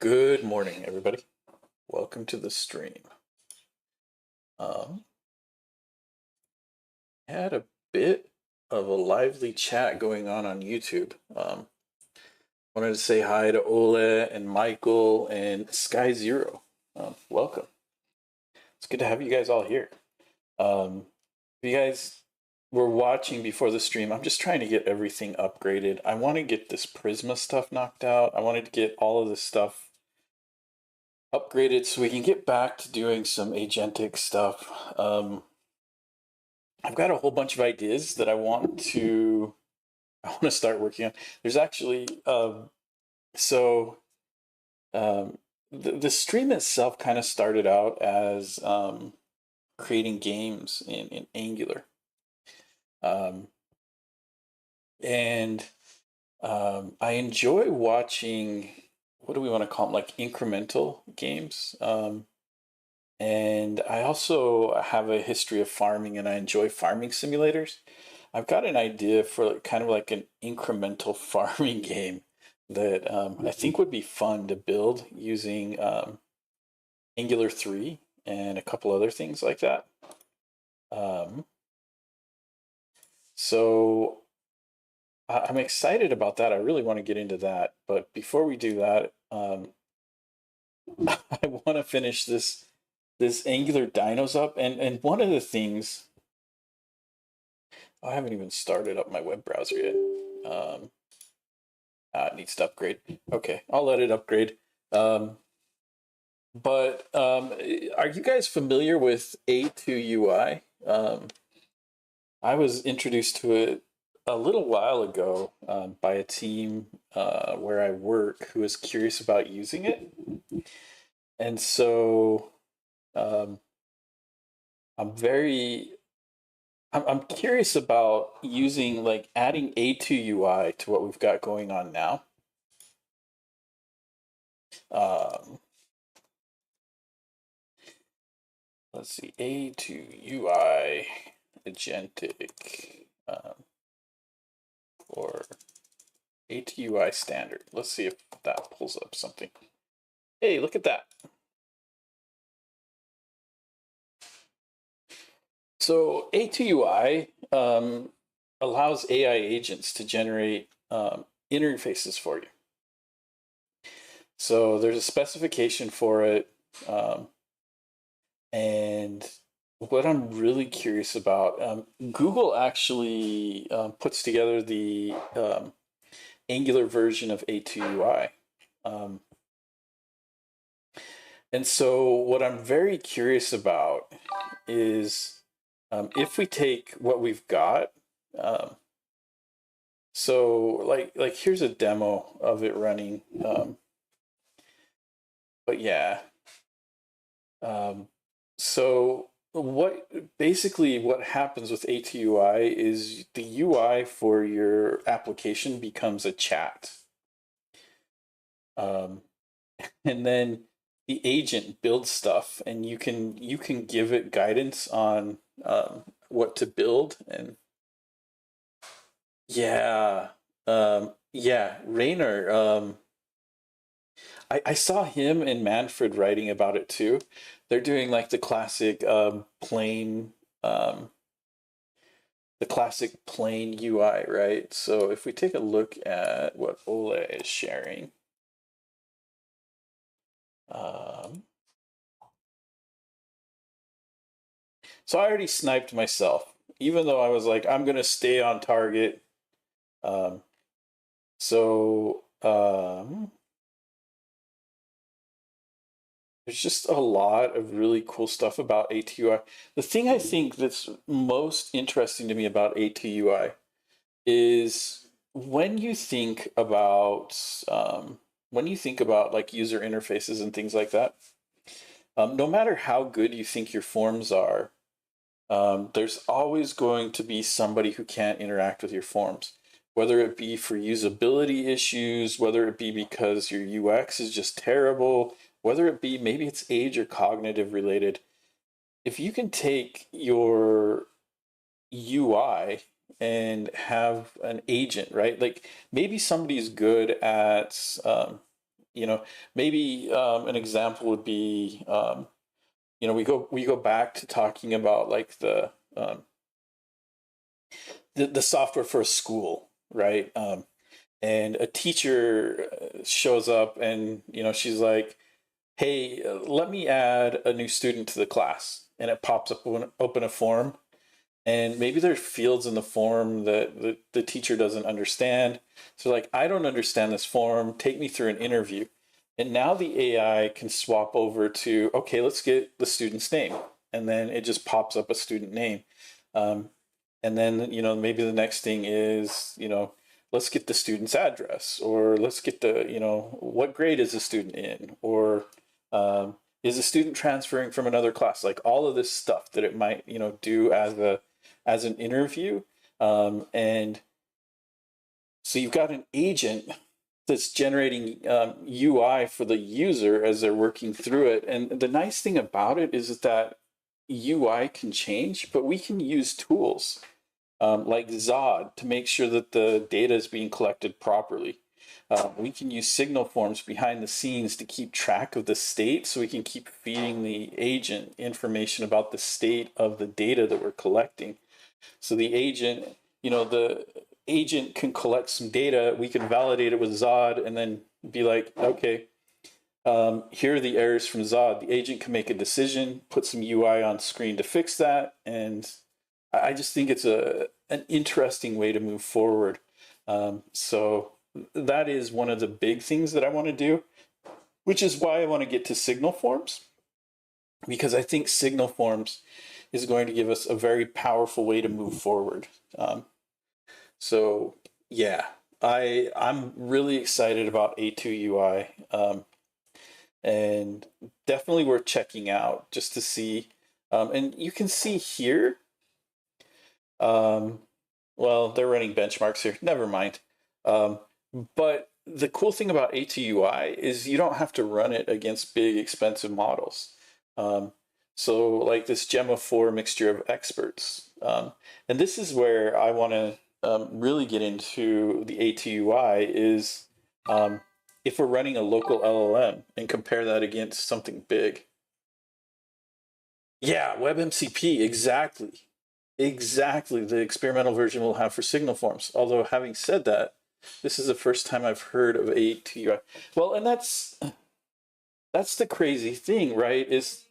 Good morning, everybody. Welcome to the stream. Um, had a bit of a lively chat going on YouTube. Wanted to say hi to Ole and Michael and Sky Zero. Welcome. It's good to have you guys all here. If you guys were watching before the stream, I'm just trying to get everything upgraded. I want to get this Prisma stuff knocked out. I wanted to get all of this stuff upgraded so we can get back to doing some agentic stuff. I've got a whole bunch of ideas that I want to start working on. There's actually so the stream itself kind of started out as creating games in Angular, um, and I enjoy watching, what do we want to call them, like incremental games. And I also have a history of farming, and I enjoy farming simulators. I've got an idea for kind of like an incremental farming game that I think would be fun to build using Angular 3 and a couple other things like that. Um, so I'm excited about that. I really want to get into that. But before we do that, I want to finish this Angular dynos up. And one of the things, I haven't even started up my web browser yet. It needs to upgrade. Okay, I'll let it upgrade. But are you guys familiar with A2UI? I was introduced to it a little while ago by a team where I work who was curious about using it. And so I'm curious about using, like, adding A2UI to what we've got going on now. Let's see, A2UI agentic or A2UI standard. Let's see if that pulls up something. Hey, look at that. So A2UI allows AI agents to generate interfaces for you. So there's a specification for it. And what I'm really curious about, Google actually puts together the Angular version of A2UI. And so what I'm very curious about is if we take what we've got, so like here's a demo of it running. But yeah. So what happens with A2UI is the UI for your application becomes a chat. And then the agent builds stuff, and you can give it guidance on what to build. And yeah, Rainer, I saw him and Manfred writing about it too. They're doing like the classic plain UI, right? So if we take a look at what Ole is sharing, so I already sniped myself, even though I was like, I'm gonna stay on target. So there's just a lot of really cool stuff about A2UI. The thing I think that's most interesting to me about A2UI is when you think about like user interfaces and things like that. No matter how good you think your forms are, there's always going to be somebody who can't interact with your forms, whether it be for usability issues, whether it be because your UX is just terrible, whether it be maybe it's age or cognitive related. If you can take your UI and have an agent, right? Like maybe somebody's good at You know, maybe an example would be, you know, we go back to talking about like the software for a school, right? And a teacher shows up, and you know, she's like, "Hey, let me add a new student to the class," and it pops up open a form, and maybe there's fields in the form that the teacher doesn't understand. So like, I don't understand this form. Take me through an interview. And now the AI can swap over to, okay, let's get the student's name. And then it just pops up a student name. Um, and then, you know, maybe the next thing is, you know, let's get the student's address, or let's get the, you know, what grade is the student in, or is the student transferring from another class? Like all of this stuff that it might, you know, do as an interview. And so you've got an agent that's generating UI for the user as they're working through it. And the nice thing about it is that UI can change, but we can use tools like Zod to make sure that the data is being collected properly. We can use signal forms behind the scenes to keep track of the state, so we can keep feeding the agent information about the state of the data that we're collecting. So the agent, you know, the agent can collect some data, we can validate it with Zod, and then be like, okay, here are the errors from Zod. The agent can make a decision, put some UI on screen to fix that, and I just think it's an interesting way to move forward. So that is one of the big things that I want to do, which is why I want to get to signal forms, because I think signal forms is going to give us a very powerful way to move forward. So yeah, I'm really excited about A2UI, and definitely worth checking out just to see. And you can see here, well, they're running benchmarks here. Never mind. But the cool thing about A2UI is you don't have to run it against big, expensive models. So like this Gemma 4 mixture of experts. And this is where I want to really get into the A2UI is if we're running a local LLM and compare that against something big. Yeah, WebMCP, exactly. Exactly, the experimental version we'll have for signal forms. Although having said that, this is the first time I've heard of A2UI. Well, and that's the crazy thing, right? Is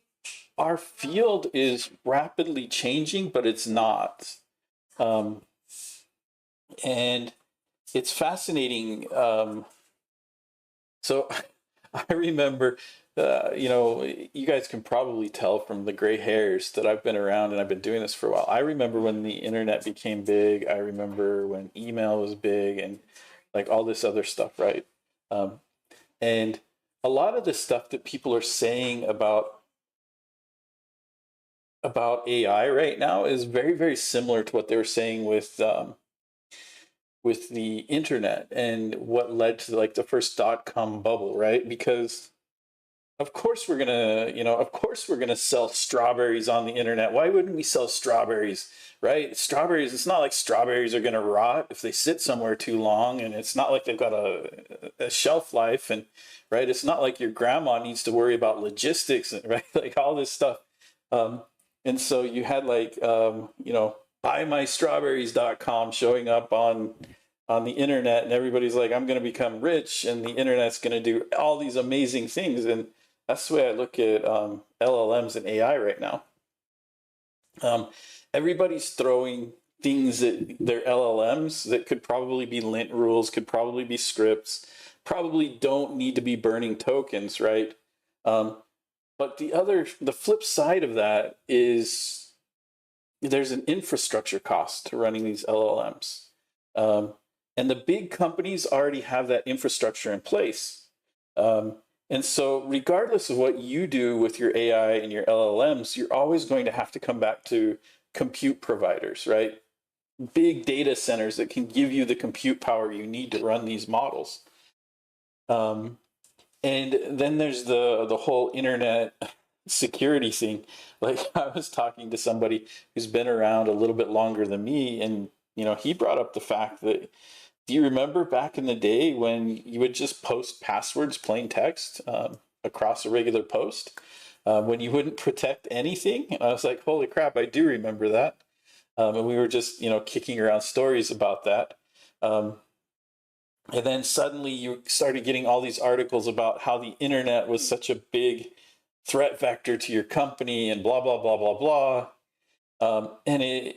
our field is rapidly changing, but it's not. And it's fascinating. So I remember, you know, you guys can probably tell from the gray hairs that I've been around and I've been doing this for a while. I remember when the internet became big. I remember when email was big and like all this other stuff, right? And a lot of the stuff that people are saying about AI right now is very, very similar to what they were saying with the internet and what led to like the first dot-com bubble, right? Because of course we're gonna, you know, of course we're gonna sell strawberries on the internet. Why wouldn't we sell strawberries, right? Strawberries, it's not like strawberries are gonna rot if they sit somewhere too long, and it's not like they've got a shelf life, and right, it's not like your grandma needs to worry about logistics, right? Like all this stuff. And so you had like, you know, buymystrawberries.com showing up on the internet, and everybody's like, I'm going to become rich and the internet's going to do all these amazing things. And that's the way I look at LLMs and AI right now. Everybody's throwing things at their LLMs that could probably be lint rules, could probably be scripts, probably don't need to be burning tokens, right? But the flip side of that is there's an infrastructure cost to running these LLMs. And the big companies already have that infrastructure in place. And so regardless of what you do with your AI and your LLMs, you're always going to have to come back to compute providers, right? Big data centers that can give you the compute power you need to run these models. And then there's the whole internet security thing. Like I was talking to somebody who's been around a little bit longer than me, and you know, he brought up the fact that Do you remember back in the day when you would just post passwords, plain text, across a regular post, when you wouldn't protect anything? And I was like, holy crap, I do remember that. And we were just, kicking around stories about that. Um, and then suddenly you started getting all these articles about how the internet was such a big threat vector to your company and blah, blah, blah, blah, blah. And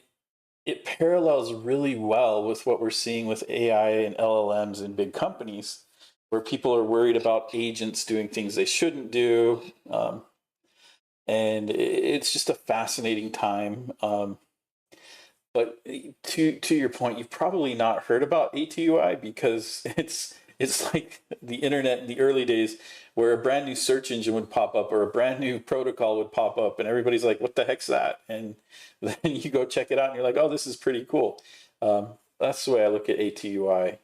it parallels really well with what we're seeing with AI and LLMs in big companies, where people are worried about agents doing things they shouldn't do. And it's just a fascinating time. But to your point, you've probably not heard about ATUI because it's like the internet in the early days, where a brand new search engine would pop up or a brand new protocol would pop up, and everybody's like, "What the heck's that?" And then you go check it out, and you're like, "Oh, this is pretty cool." That's the way I look at ATUI.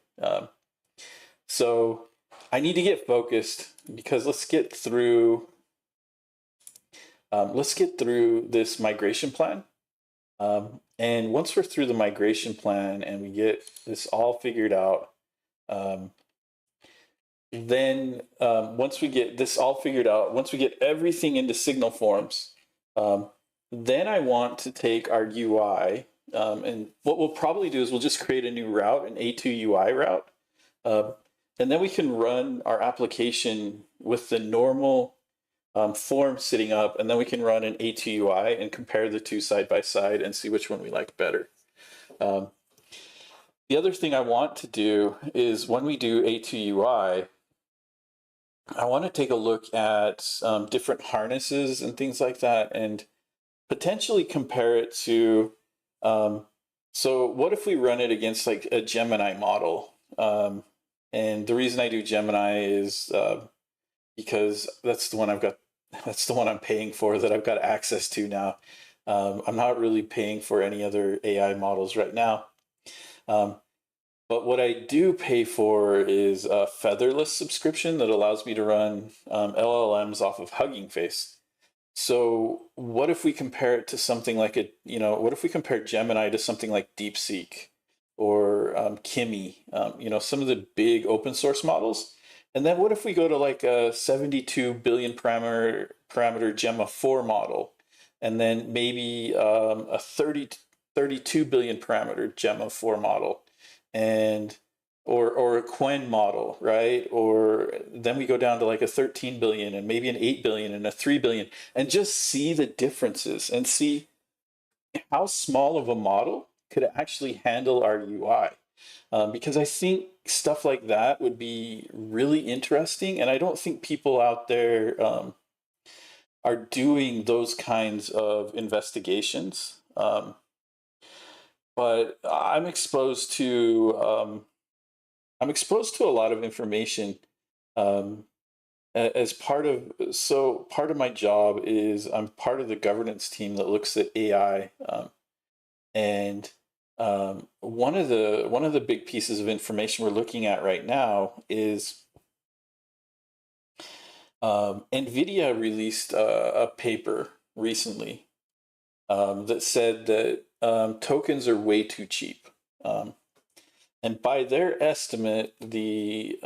So I need to get focused because let's get through this migration plan. And once we're through the migration plan and we get this all figured out, then once we get this all figured out, once we get everything into signal forms, then I want to take our UI, and what we'll probably do is we'll just create a new route, an A2UI route, and then we can run our application with the normal form sitting up, and then we can run an A2UI and compare the two side by side and see which one we like better. The other thing I want to do is when we do A2UI, I want to take a look at different harnesses and things like that and potentially compare it to, so what if we run it against like a Gemini model? And the reason I do Gemini is because that's the one I'm paying for, that I've got access to now. I'm not really paying for any other AI models right now. But what I do pay for is a featherless subscription that allows me to run LLMs off of Hugging Face. So what if we compare it to something like what if we compare Gemini to something like DeepSeek or Kimi, some of the big open source models? And then what if we go to like a 72 billion parameter Gemma 4 model, and then maybe a 32 billion parameter Gemma 4 model, and or a Quen model, right? Or then we go down to like a 13 billion and maybe an 8 billion and a 3 billion, and just see the differences and see how small of a model could actually handle our UI. Because I think stuff like that would be really interesting, and I don't think people out there are doing those kinds of investigations. But I'm exposed to a lot of information as part of my job is I'm part of the governance team that looks at AI, and one of the big pieces of information we're looking at right now is NVIDIA released a paper recently that said that tokens are way too cheap. And by their estimate, the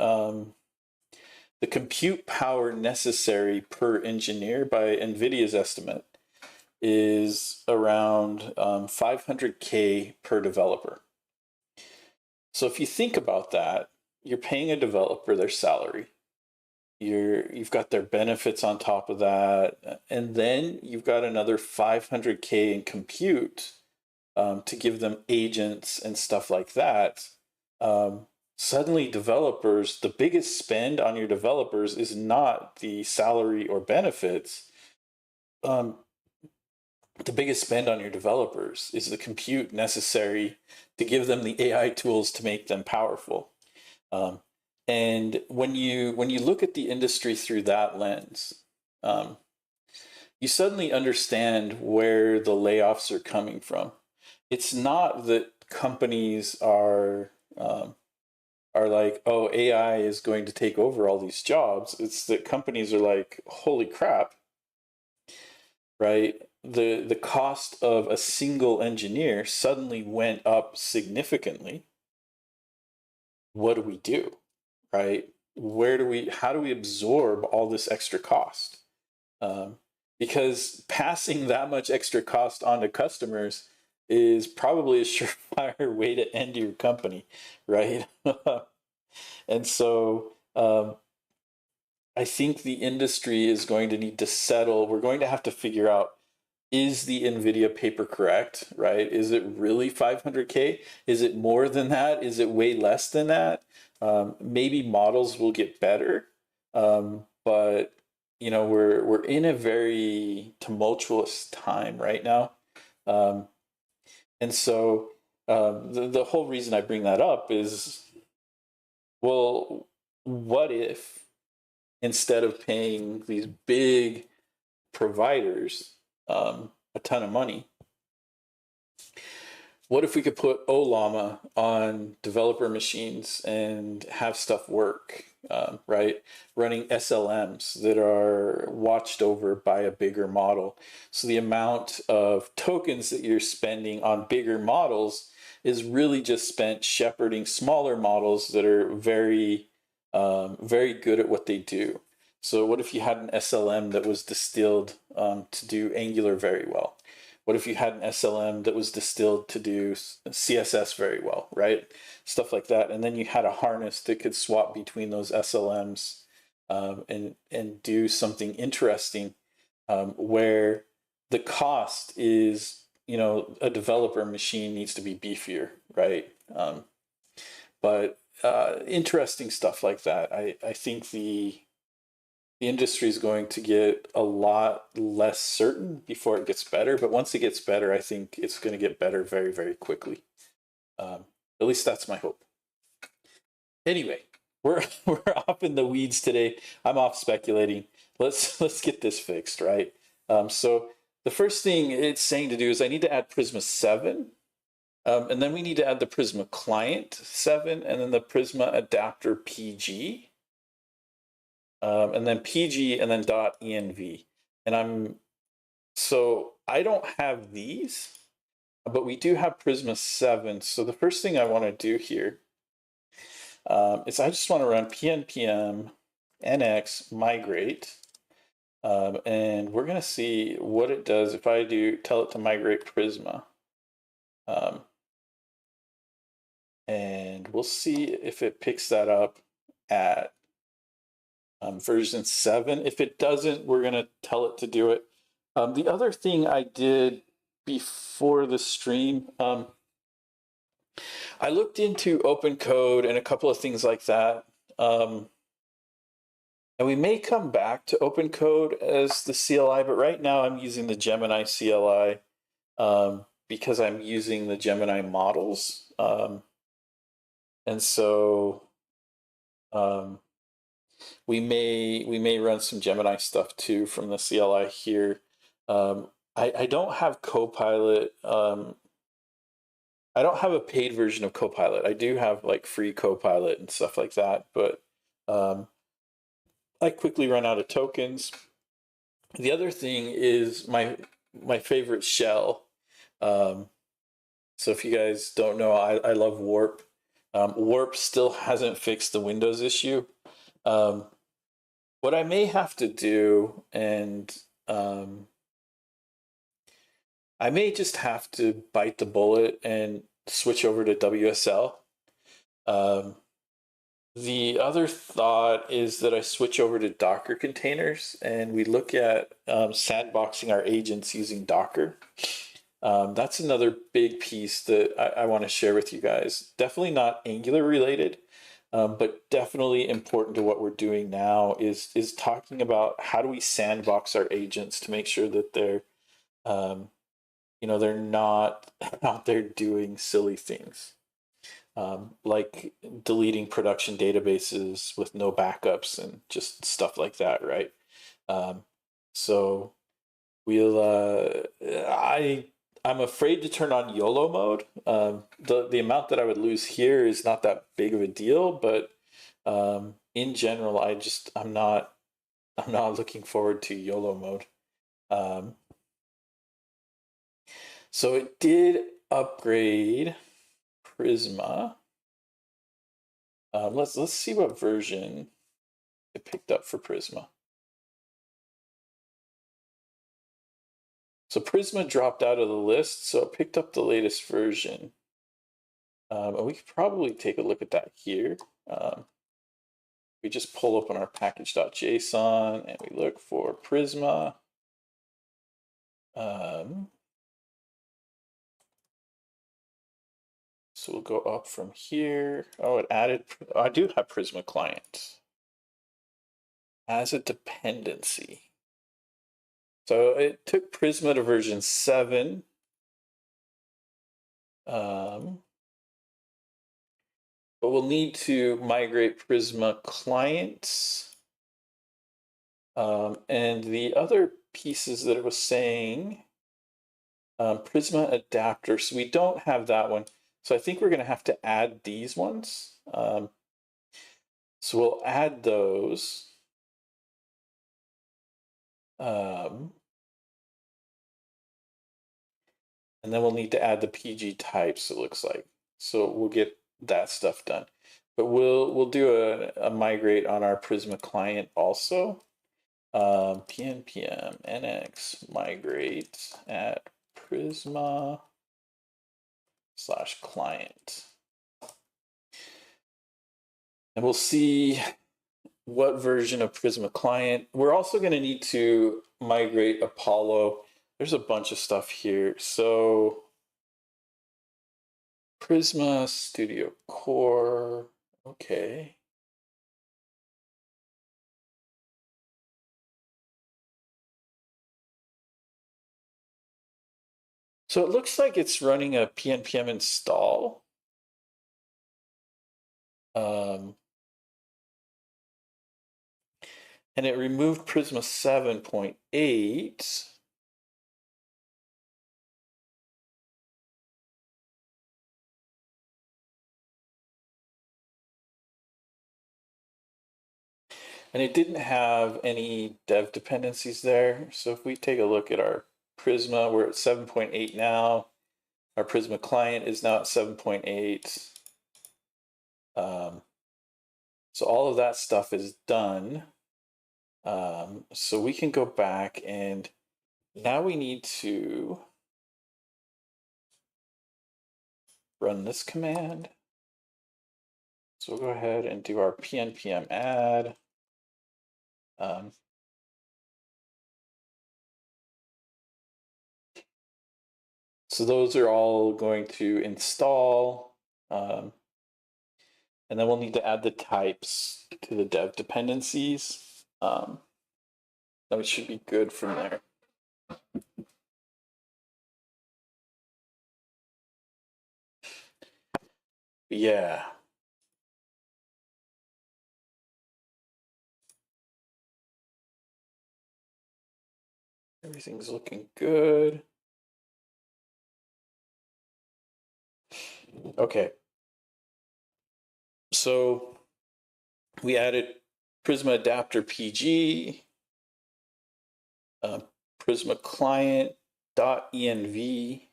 compute power necessary per engineer, by NVIDIA's estimate, is around 500K per developer. So if you think about that, you're paying a developer their salary. You've got their benefits on top of that, and then you've got another 500K in compute to give them agents and stuff like that. Suddenly developers, the biggest spend on your developers is not the salary or benefits. The biggest spend on your developers is the compute necessary to give them the AI tools to make them powerful. And when you look at the industry through that lens, you suddenly understand where the layoffs are coming from. It's not that companies are like, oh, AI is going to take over all these jobs. It's that companies are like, holy crap, right? The cost of a single engineer suddenly went up significantly. what do, right? How do we absorb all this extra cost? Because passing that much extra cost on to customers is probably a surefire way to end your company, right? And so I think the industry is going to need to settle. We're going to have to figure out, is the NVIDIA paper correct, right? Is it really 500K? Is it more than that? Is it way less than that? Maybe models will get better, but we're in a very tumultuous time right now, um, and so the whole reason I bring that up is, well, what if instead of paying these big providers a ton of money, what if we could put Olama on developer machines and have stuff work, right? Running SLMs that are watched over by a bigger model. So the amount of tokens that you're spending on bigger models is really just spent shepherding smaller models that are very, very good at what they do. So what if you had an SLM that was distilled to do Angular very well? What if you had an SLM that was distilled to do CSS very well, right? Stuff like that. And then you had a harness that could swap between those SLMs and do something interesting, where the cost is, a developer machine needs to be beefier, right? But interesting stuff like that. I think the industry is going to get a lot less certain before it gets better. But once it gets better, I think it's going to get better very, very quickly. At least that's my hope. Anyway, we're off in the weeds today. I'm off speculating. Let's get this fixed, right? So the first thing it's saying to do is I need to add Prisma 7. And then we need to add the Prisma client 7, and then the Prisma adapter PG. And then PG, and then .env. And I don't have these, but we do have Prisma 7. So the first thing I want to do here is I just want to run pnpm nx migrate. And we're going to see what it does if I tell it to migrate Prisma. And we'll see if it picks that up at version 7. If it doesn't, we're going to tell it to do it. The other thing I did before the stream, I looked into open code and a couple of things like that. And we may come back to open code as the CLI, but right now I'm using the Gemini CLI because I'm using the Gemini models. And so we may run some Gemini stuff too from the CLI here. I don't have Copilot. I don't have a paid version of Copilot. I do have like free Copilot and stuff like that, but I quickly run out of tokens. The other thing is my favorite shell. So if you guys don't know, I love Warp. Warp still hasn't fixed the Windows issue. What I may have to do, and I may just have to bite the bullet and switch over to WSL. The other thought is that I switch over to Docker containers and we look at sandboxing our agents using Docker. That's another big piece that I want to share with you guys. Definitely not Angular related, but definitely important to what we're doing now is talking about how do we sandbox our agents to make sure that they're they're not out there doing silly things, like deleting production databases with no backups and just stuff like that, right? So I'm afraid to turn on YOLO mode. The amount that I would lose here is not that big of a deal, but in general, I'm not looking forward to YOLO mode. So it did upgrade Prisma. Let's see what version it picked up for Prisma. So Prisma dropped out of the list, so it picked up the latest version. And we could probably take a look at that here. We just pull up on our package.json and we look for Prisma. So we'll go up from here. Oh, it added, I do have Prisma client as a dependency. So it took Prisma to version 7. But we'll need to migrate Prisma clients. And the other pieces that it was saying, Prisma adapter. So we don't have that one. So I think we're going to have to add these ones. So we'll add those. And then we'll need to add the PG types, it looks like. So we'll get that stuff done. But we'll do a migrate on our Prisma client also. pnpm nx migrate at Prisma /client. And we'll see what version of Prisma client. We're also going to need to migrate Apollo. There's a bunch of stuff here. So Prisma Studio Core. Okay. So it looks like it's running a pnpm install. And it removed Prisma 7.8. And it didn't have any dev dependencies there. So if we take a look at our Prisma, we're at 7.8 now. Our Prisma client is now at 7.8. So all of that stuff is done. So we can go back and now we need to run this command. So we'll go ahead and do our pnpm add. So those are all going to install. And then we'll need to add the types to the dev dependencies. Then we should be good from there. Yeah. Everything's looking good. Okay. So we added Prisma adapter PG, Prisma client .env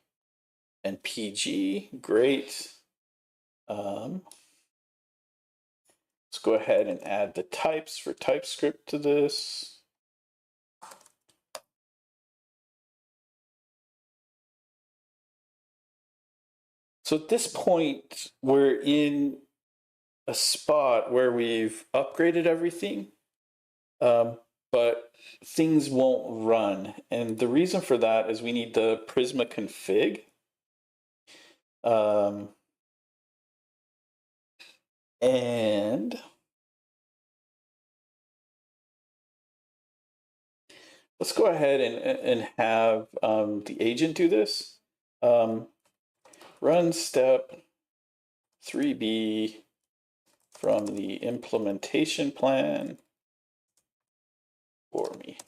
and PG. Great. Let's go ahead and add the types for TypeScript to this. So at this point, we're in a spot where we've upgraded everything, but things won't run. And the reason for that is we need the Prisma config. And let's go ahead and have the agent do this. Run step 3b from the implementation plan for me.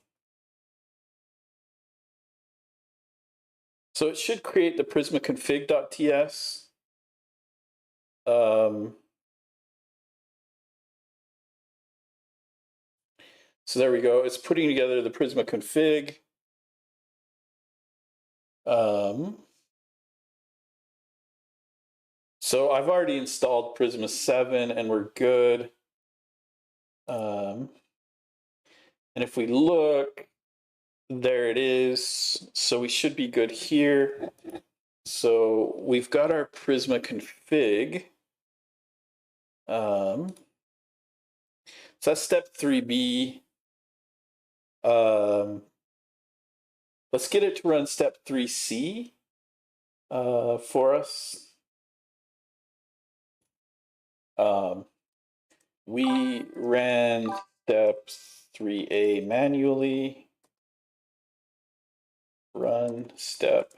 So it should create the Prisma config.ts. So there we go. It's putting together the Prisma config. So So I've already installed Prisma 7 and we're good. And if we look, there it is. So we should be good here. So we've got our Prisma config. So that's step 3B. Let's get it to run step 3C for us. We ran step 3A manually. Run step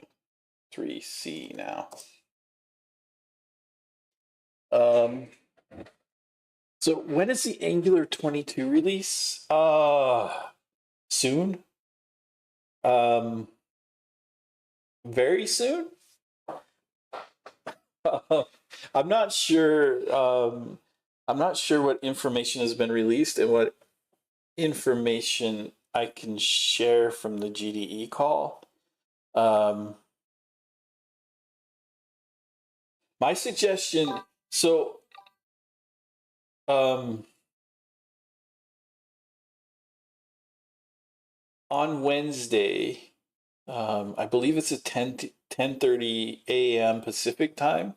3C now. So when is the Angular 22 release? Soon. Very soon. I'm not sure. I'm not sure what information has been released and what information I can share from the GDE call. My suggestion. So, on Wednesday, I believe it's at 10:30 a.m. Pacific time.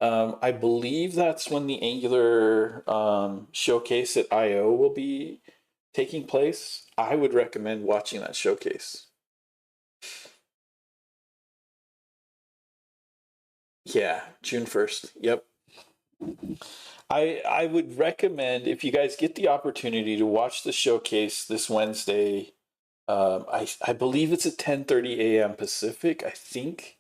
I believe that's when the Angular showcase at I/O will be taking place. I would recommend watching that showcase. Yeah, June 1st. Yep. I would recommend, if you guys get the opportunity to watch the showcase this Wednesday. I believe it's at 10:30 a.m. Pacific, I think.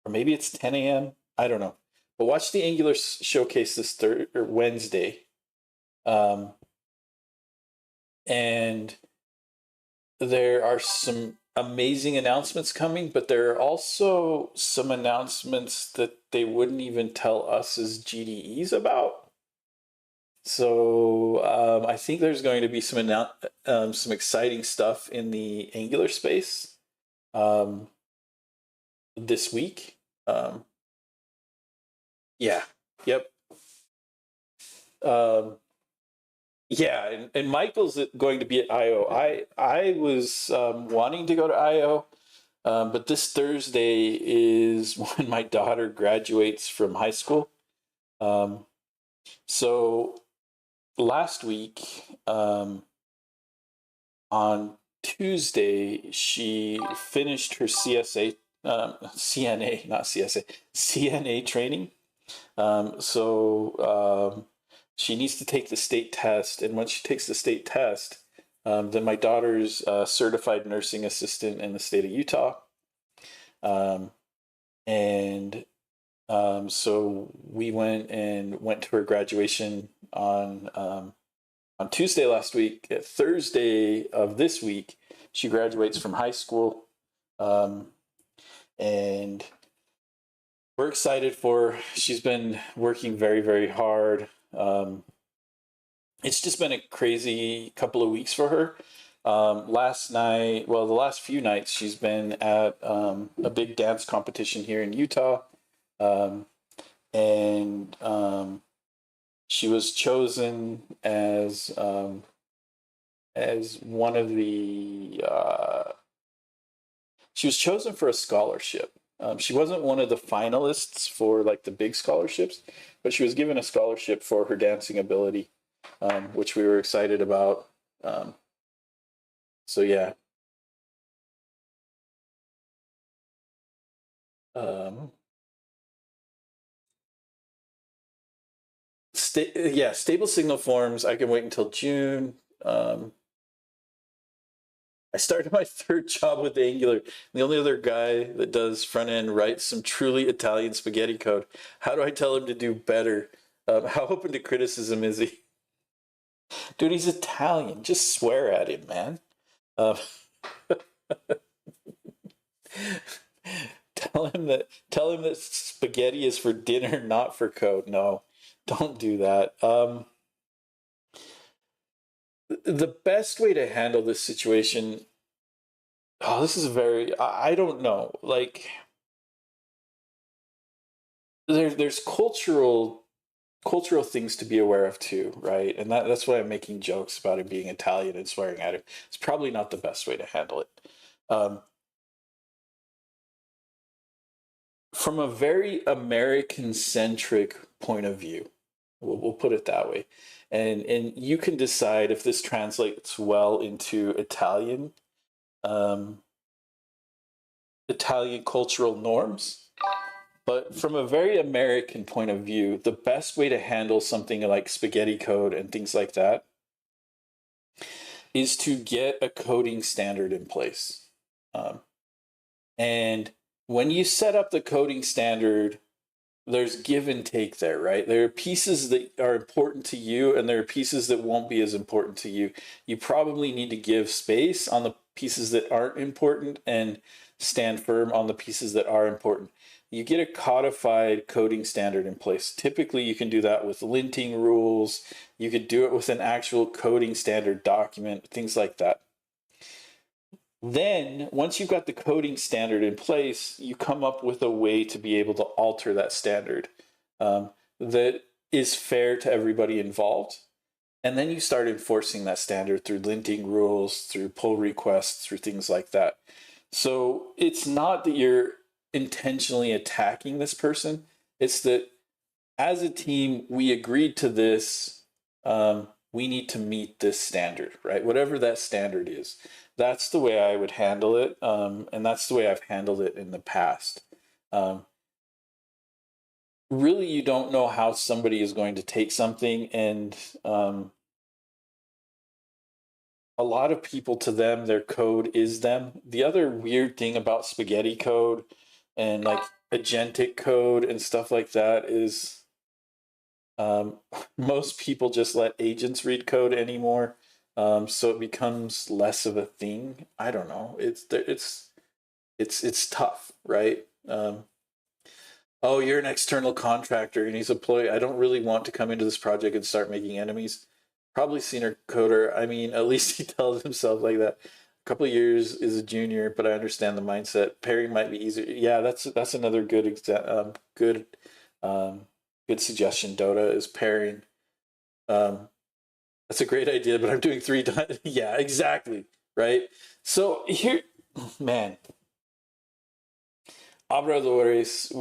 Or maybe it's 10 a.m. I don't know. But watch the Angular showcase this Wednesday. And there are some amazing announcements coming, but there are also some announcements that they wouldn't even tell us as GDEs about. So I think there's going to be some exciting stuff in the Angular space this week. Yeah. Yep. Yeah, and Michael's going to be at I/O. I was wanting to go to I/O, but this Thursday is when my daughter graduates from high school. So last week, on Tuesday, she finished her CNA, not CSA, CNA training. So she needs to take the state test, and once she takes the state test, then my daughter's certified nursing assistant in the state of Utah. And so we went to her graduation on Tuesday last week. Thursday of this week, she graduates from high school, and we're excited for her. She's been working very, very hard. It's just been a crazy couple of weeks for her. Last night, well, the last few nights, she's been at a big dance competition here in Utah. And she was chosen as one of the she was chosen for a scholarship. She wasn't one of the finalists for like the big scholarships, but she was given a scholarship for her dancing ability, which we were excited about. So yeah. Stable signal forms. I can wait until June. I started my third job with Angular. The only other guy that does front end writes some truly Italian spaghetti code. How do I tell him to do better? How open to criticism is he? Dude, he's Italian. Just swear at him, man. Uh, tell him that spaghetti is for dinner, not for code. No, don't do that. The best way to handle this situation. Oh, this is very. I don't know. Like, there's cultural things to be aware of too, right? And that's why I'm making jokes about him being Italian and swearing at him. It's probably not the best way to handle it. Um, from a very American centric point of view, we'll put it that way, and you can decide if this translates well into um, Italian cultural norms. But from a very American point of view, the best way to handle something like spaghetti code and things like that is to get a coding standard in place. Um, and when you set up the coding standard, there's give and take there, right? There are pieces that are important to you, and there are pieces that won't be as important to you. You probably need to give space on the pieces that aren't important and stand firm on the pieces that are important. You get a codified coding standard in place. Typically, you can do that with linting rules. You could do it with an actual coding standard document, things like that. Then, once you've got the coding standard in place, you come up with a way to be able to alter that standard that is fair to everybody involved. And then you start enforcing that standard through linting rules, through pull requests, through things like that. So it's not that you're intentionally attacking this person. It's that as a team, we agreed to this. We need to meet this standard, right? Whatever that standard is. That's the way I would handle it. And that's the way I've handled it in the past. Really, you don't know how somebody is going to take something, and a lot of people, to them, their code is them. The other weird thing about spaghetti code and like agentic code and stuff like that is most people just let agents read code anymore. So it becomes less of a thing. I don't know. It's tough, right? Oh, you're an external contractor and he's a employee. I don't really want to come into this project and start making enemies. Probably senior coder. I mean, at least he tells himself like that. A couple of years is a junior, but I understand the mindset. Pairing might be easier. Yeah, that's another good suggestion. Dota is pairing. That's a great idea, but I'm doing 3 times. Yeah, exactly. Right. So here, man, Abradores,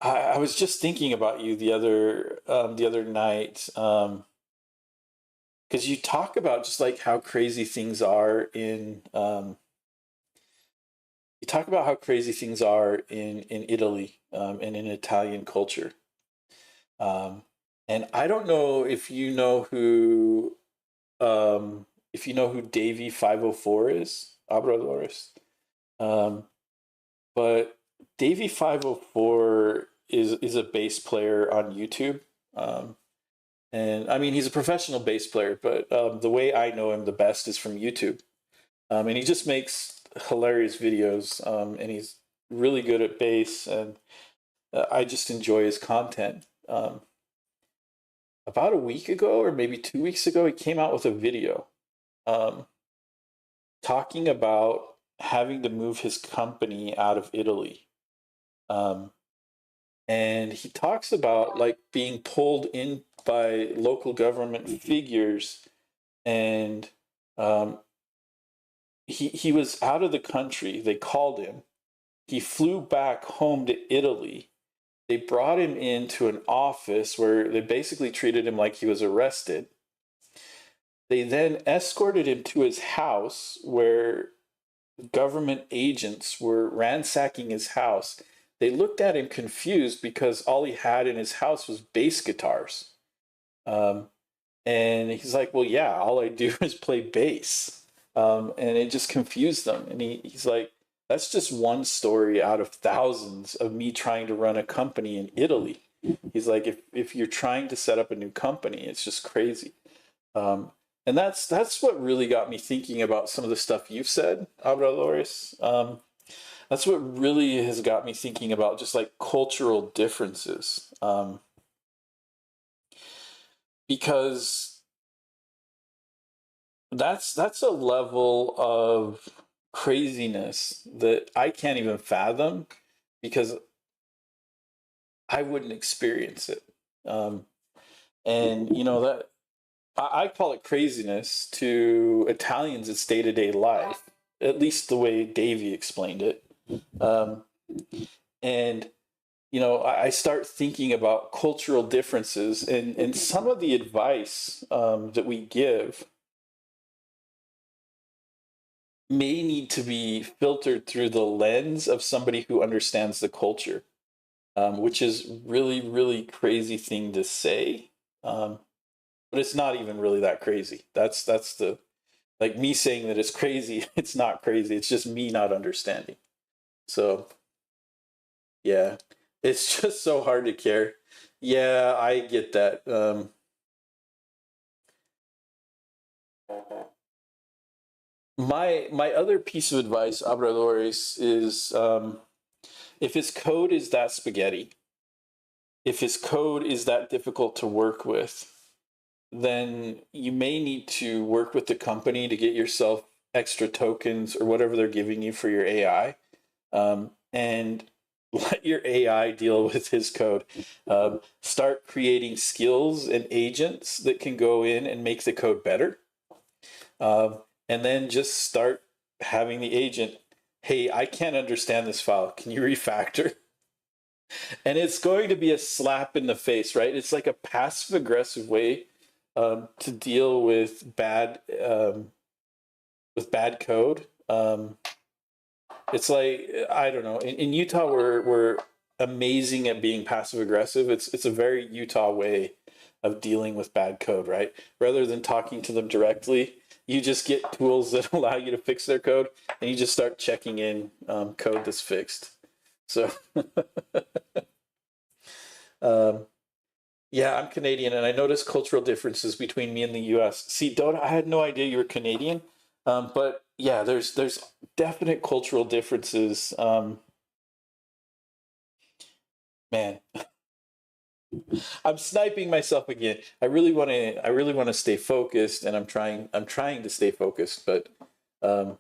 I was just thinking about you the other night, because you talk about just like how crazy things are in you talk about how crazy things are in Italy, and in Italian culture. Um, and I don't know if you know who Davey 504 is, Abradores. Um, but Davey 504 is a bass player on YouTube. And I mean, he's a professional bass player, but the way I know him the best is from YouTube. And he just makes hilarious videos, and he's really good at bass, and I just enjoy his content. About a week ago, or maybe 2 weeks ago, he came out with a video um, talking about having to move his company out of Italy. Um, and he talks about like being pulled in by local government figures, and um, he was out of the country. They called him. He flew back home to Italy. They brought him into an office where they basically treated him like he was arrested. They then escorted him to his house where government agents were ransacking his house. They looked at him confused because all he had in his house was bass guitars. Um, and he's like, well, yeah, all I do is play bass. And it just confused them. And he's like, that's just one story out of thousands of me trying to run a company in Italy. He's like, if you're trying to set up a new company, it's just crazy. Um, and that's what really got me thinking about some of the stuff you've said, Abradores. That's what really has got me thinking about just like cultural differences. Because that's a level of craziness that I can't even fathom, because I wouldn't experience it. Um, and you know that I call it craziness. To Italians, it's day to day life, at least the way Davey explained it. Um, and you know, I start thinking about cultural differences, and some of the advice that we give may need to be filtered through the lens of somebody who understands the culture, which is really, really crazy thing to say. Um, but it's not even really that crazy. That's the like me saying that it's crazy. It's not crazy. It's just me not understanding. So yeah, it's just so hard to care. Yeah, I get that. My other piece of advice, Abradores, is if his code is that spaghetti, if his code is that difficult to work with, then you may need to work with the company to get yourself extra tokens or whatever they're giving you for your AI, and let your AI deal with his code. Start creating skills and agents that can go in and make the code better. And then just start having the agent, hey, I can't understand this file. Can you refactor? And it's going to be a slap in the face, right? It's like a passive aggressive way to deal with bad code. It's like I don't know. In Utah, we're amazing at being passive aggressive. It's a very Utah way of dealing with bad code, right? Rather than talking to them directly, you just get tools that allow you to fix their code, and you just start checking in code that's fixed. So, um, yeah, I'm Canadian, and I noticed cultural differences between me and the U.S. See, don't I had no idea you were Canadian, but yeah, there's definite cultural differences. Man, I'm sniping myself again. I really want to stay focused, and I'm trying to stay focused. But um,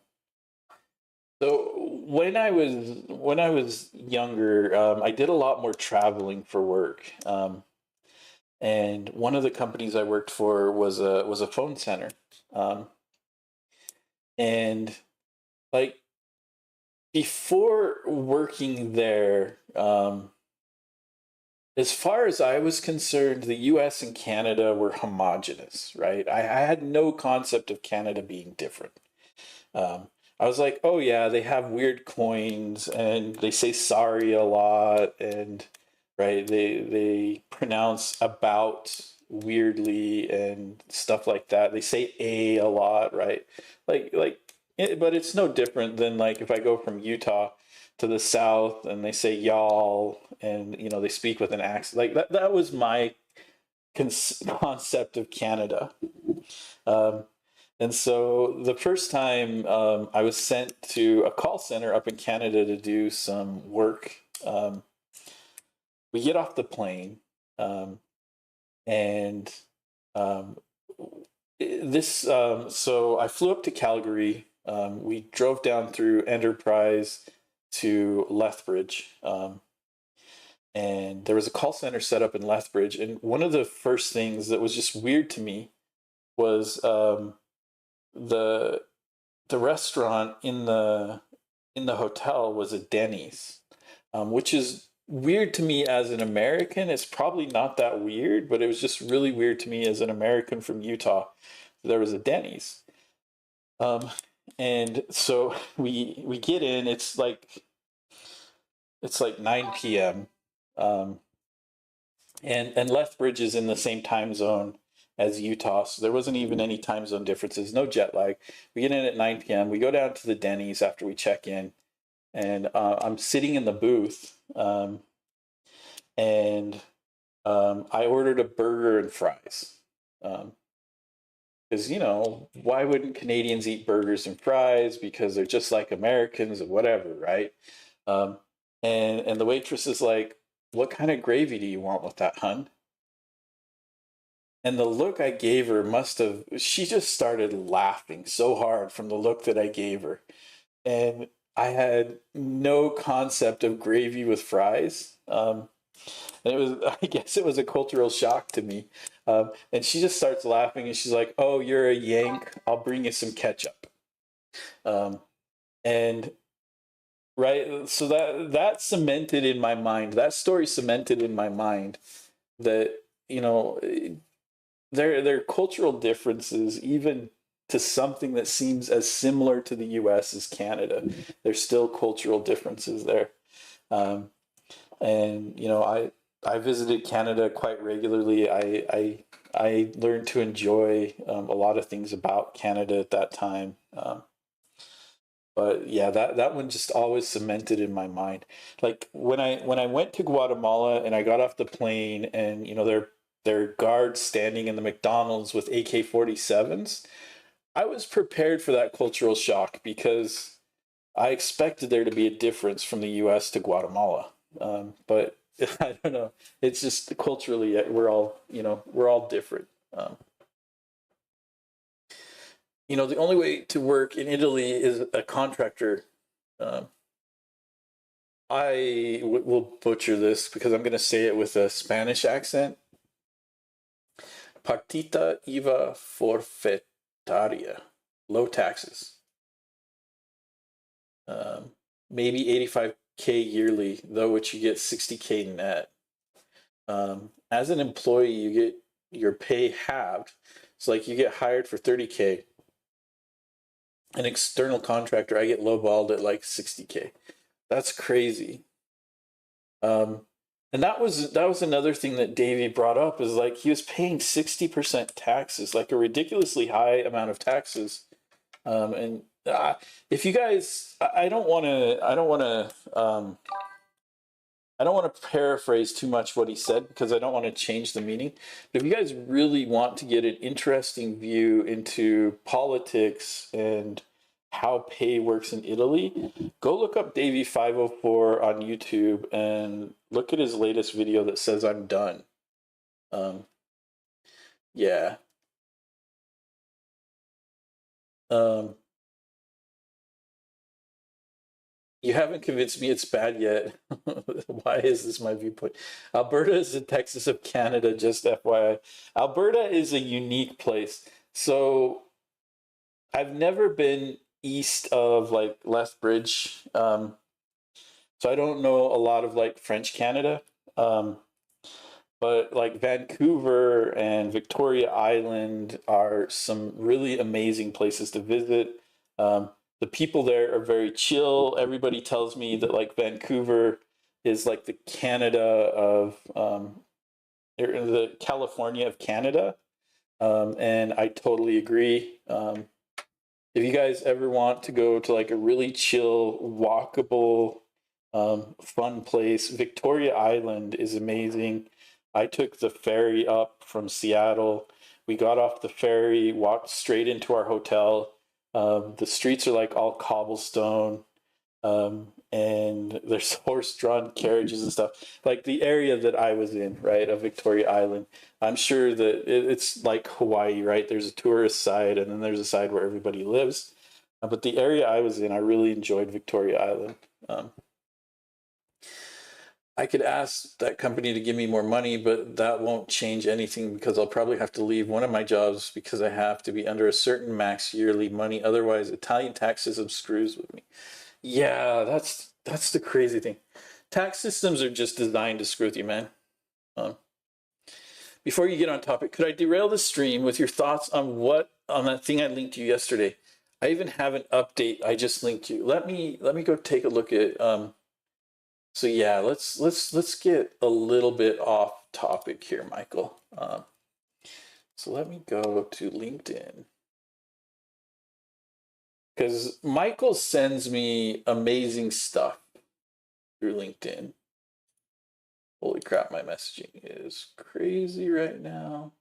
so when I was younger, I did a lot more traveling for work. And one of the companies I worked for was a phone center. Um, and like before working there, as far as I was concerned, the US and Canada were homogenous, right? I had no concept of Canada being different. Um, I was like, oh yeah, they have weird coins and they say sorry a lot, and right, they pronounce about weirdly and stuff like that. They say a lot, right? But it's no different than like if I go from Utah to the south and they say y'all, and you know they speak with an accent like that. That was my concept of Canada. Um, and so the first time I was sent to a call center up in Canada to do some work, we get off the plane, um, and um, so I flew up to Calgary. We drove down through Enterprise to Lethbridge. And there was a call center set up in Lethbridge. And one of the first things that was just weird to me was the the restaurant in the hotel was a Denny's, which is weird to me as an American. It's probably not that weird, but it was just really weird to me as an American from Utah. There was a Denny's, um, and so we get in. It's like 9 p.m. Um, and Lethbridge is in the same time zone as Utah, so there wasn't even any time zone differences, no jet lag. We get in at 9 p.m. We go down to the Denny's after we check in, and I'm sitting in the booth, and I ordered a burger and fries. Because, you know, why wouldn't Canadians eat burgers and fries? Because they're just like Americans or whatever, right? Um, and the waitress is like, "What kind of gravy do you want with that, hun?" And the look I gave her must have, she just started laughing so hard from the look that I gave her. And I had no concept of gravy with fries. And it was, I guess it was a cultural shock to me. And she just starts laughing and she's like, "Oh, you're a Yank. I'll bring you some ketchup." Um, and right, so that cemented in my mind. That story cemented in my mind that you know there are cultural differences, even to something that seems as similar to the U.S. as Canada. There's still cultural differences there. Um, and I visited Canada quite regularly. I learned to enjoy a lot of things about Canada at that time. But yeah, that one just always cemented in my mind. Like when I went to Guatemala and I got off the plane, and there are guards standing in the McDonald's with AK-47s. I was prepared for that cultural shock because I expected there to be a difference from the U.S. to Guatemala. But I don't know. It's just culturally we're all different. Um, the only way to work in Italy is a contractor. Um, will butcher this because I'm going to say it with a Spanish accent. Partita IVA forfettaria, low taxes. Um, Maybe 85K yearly, though, which you get 60K net. As an employee, you get your pay halved. So, like, you get hired for 30K. An external contractor, I get lowballed at like 60K. That's crazy. Um, and that was another thing that Davey brought up, is like he was paying 60% taxes, like a ridiculously high amount of taxes. And if you guys, I don't want to paraphrase too much what he said because I don't want to change the meaning. But if you guys really want to get an interesting view into politics and how pay works in Italy, go look up Davey 504 on YouTube and look at his latest video that says "I'm done." Um, yeah. Um, You haven't convinced me it's bad yet. Why is this my viewpoint? Alberta is the Texas of Canada, just FYI. Alberta is a unique place. So I've never been east of like Lethbridge. So I don't know a lot of like French Canada. Um, but like Vancouver and Victoria Island are some really amazing places to visit. The people there are very chill. Everybody tells me that like Vancouver is like the Canada of or the California of Canada, and I totally agree. If you guys ever want to go to like a really chill, walkable, fun place, Victoria Island is amazing. I took the ferry up from Seattle. We got off the ferry, walked straight into our hotel. The streets are like all cobblestone, and there's horse-drawn carriages and stuff. Like the area that I was in, right, of Victoria Island. I'm sure that it's like Hawaii, right? There's a tourist side, and then there's a side where everybody lives. But the area I was in, I really enjoyed Victoria Island. Um, I could ask that company to give me more money, but that won't change anything because I'll probably have to leave one of my jobs because I have to be under a certain max yearly money. Otherwise, Italian tax system screws with me. Yeah, that's the crazy thing. Tax systems are just designed to screw with you, man. Um, Before you get on topic, could I derail the stream with your thoughts on that thing I linked you yesterday? I even have an update I just linked you. Let me go take a look at so yeah, let's get a little bit off topic here, Michael. So let me go to LinkedIn because Michael sends me amazing stuff through LinkedIn. Holy crap, my messaging is crazy right now.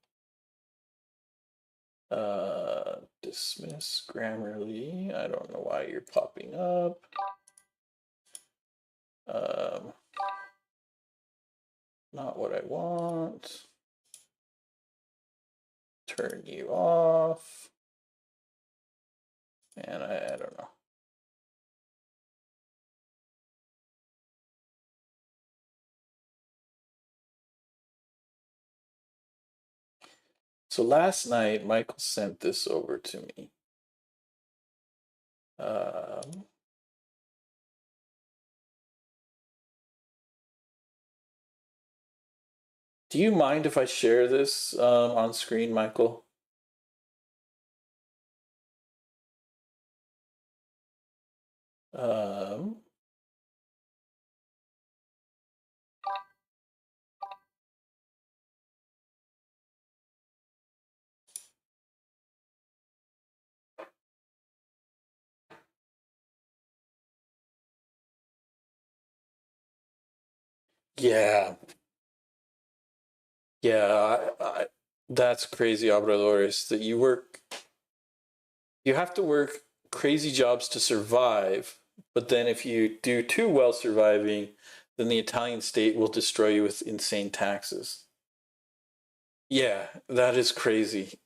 Dismiss Grammarly. I don't know why you're popping up. Um, Not what I want. Turn you off. And I don't know. So last night, Michael sent this over to me. Do you mind if I share this on screen, Michael? Um, yeah, yeah, that's crazy, Obradores, that you have to work crazy jobs to survive, but then if you do too well surviving, then the Italian state will destroy you with insane taxes. Yeah, that is crazy.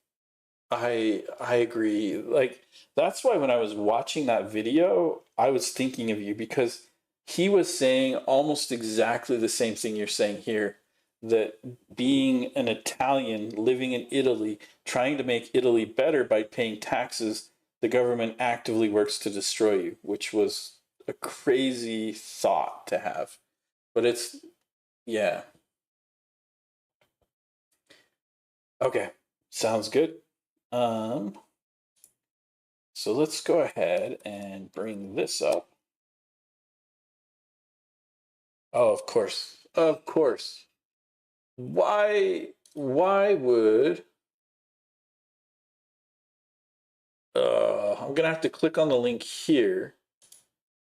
I agree. Like that's why when I was watching that video, I was thinking of you because he was saying almost exactly the same thing you're saying here, that being an Italian living in Italy, trying to make Italy better by paying taxes, the government actively works to destroy you, which was a crazy thought to have. But it's yeah. Okay. Sounds good. Um So let's go ahead and bring this up. Oh, of course. Of course. Why would I'm gonna have to click on the link here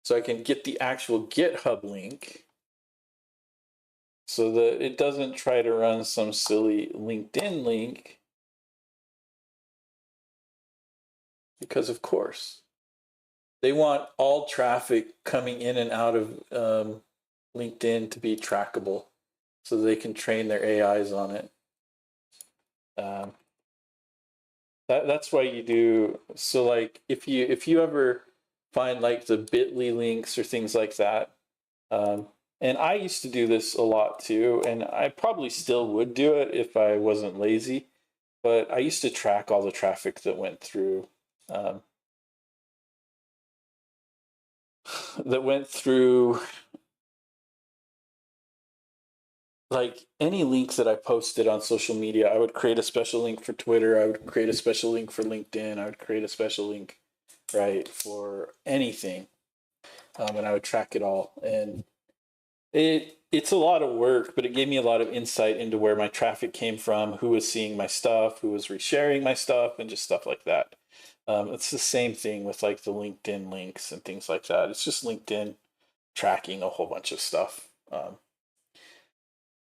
so I can get the actual GitHub link so that it doesn't try to run some silly LinkedIn link because of course they want all traffic coming in and out of LinkedIn to be trackable so they can train their AIs on it. Um, that's why you do so like if you ever find like the bit.ly links or things like that, um, and I used to do this a lot too, and I probably still would do it if I wasn't lazy, but I used to track all the traffic that went through um, that went through like any links that I posted on social media. I would create a special link for Twitter, I would create a special link for LinkedIn, I would create a special link right for anything, and I would track it all. And it's a lot of work, but it gave me a lot of insight into where my traffic came from, who was seeing my stuff, who was resharing my stuff, and just stuff like that. It's the same thing with like the LinkedIn links and things like that. It's just LinkedIn tracking a whole bunch of stuff,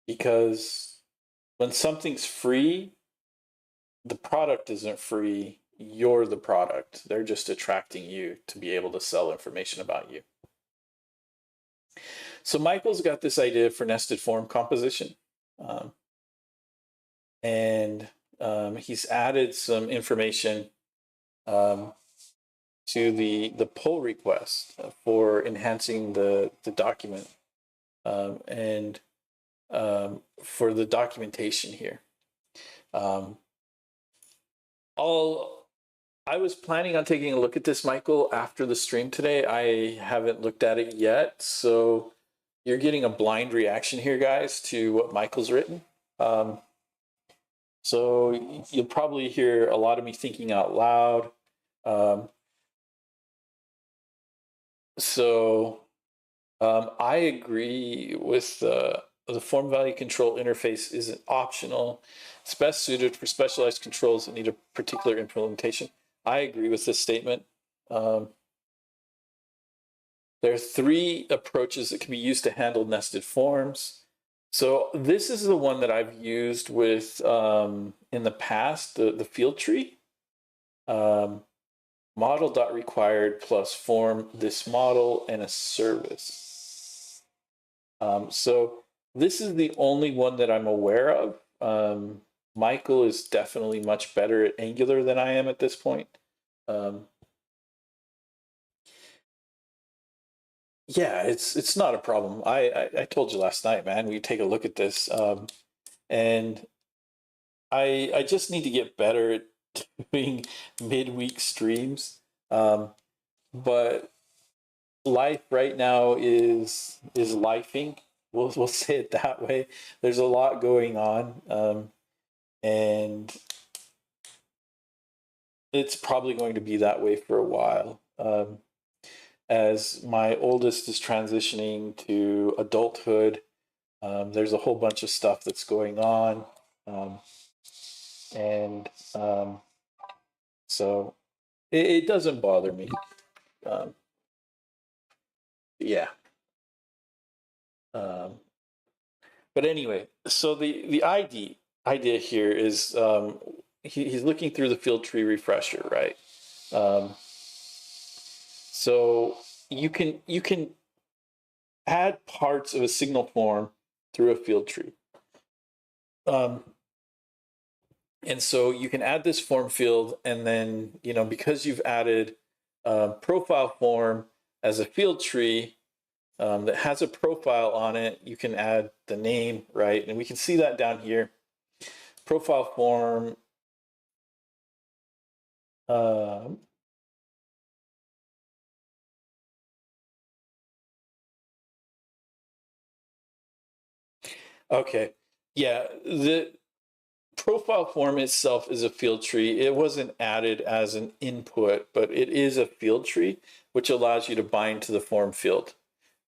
because when something's free, the product isn't free. You're the product. They're just attracting you to be able to sell information about you. So Michael's got this idea for nested form composition, um, and he's added some information um, to the pull request for enhancing the document, and for the documentation here. Um, I was planning on taking a look at this, Michael, after the stream today. I haven't looked at it yet, so you're getting a blind reaction here, guys, to what Michael's written. So you'll probably hear a lot of me thinking out loud. Um, so I agree with the form value control interface isn't optional. It's best suited for specialized controls that need a particular implementation. I agree with this statement. Um, there are three approaches that can be used to handle nested forms. So this is the one that I've used with in the past, the field tree. Model.required plus form this model and a service. So this is the only one that I'm aware of. Michael is definitely much better at Angular than I am at this point. Yeah, it's not a problem. I told you last night, man. We take a look at this, and I just need to get better at doing midweek streams. But life right now is lifing. We'll say it that way. There's a lot going on, and it's probably going to be that way for a while. As my oldest is transitioning to adulthood, there's a whole bunch of stuff that's going on, and so it doesn't bother me. Yeah. But anyway, so the idea here is he's looking through the field tree refresher, right? So you can add parts of a signal form through a field tree. And so you can add this form field, and then, because you've added profile form as a field tree that has a profile on it, you can add the name, right? And we can see that down here. Profile form. Okay. Yeah, the profile form itself is a field tree. It wasn't added as an input, but it is a field tree, which allows you to bind to the form field,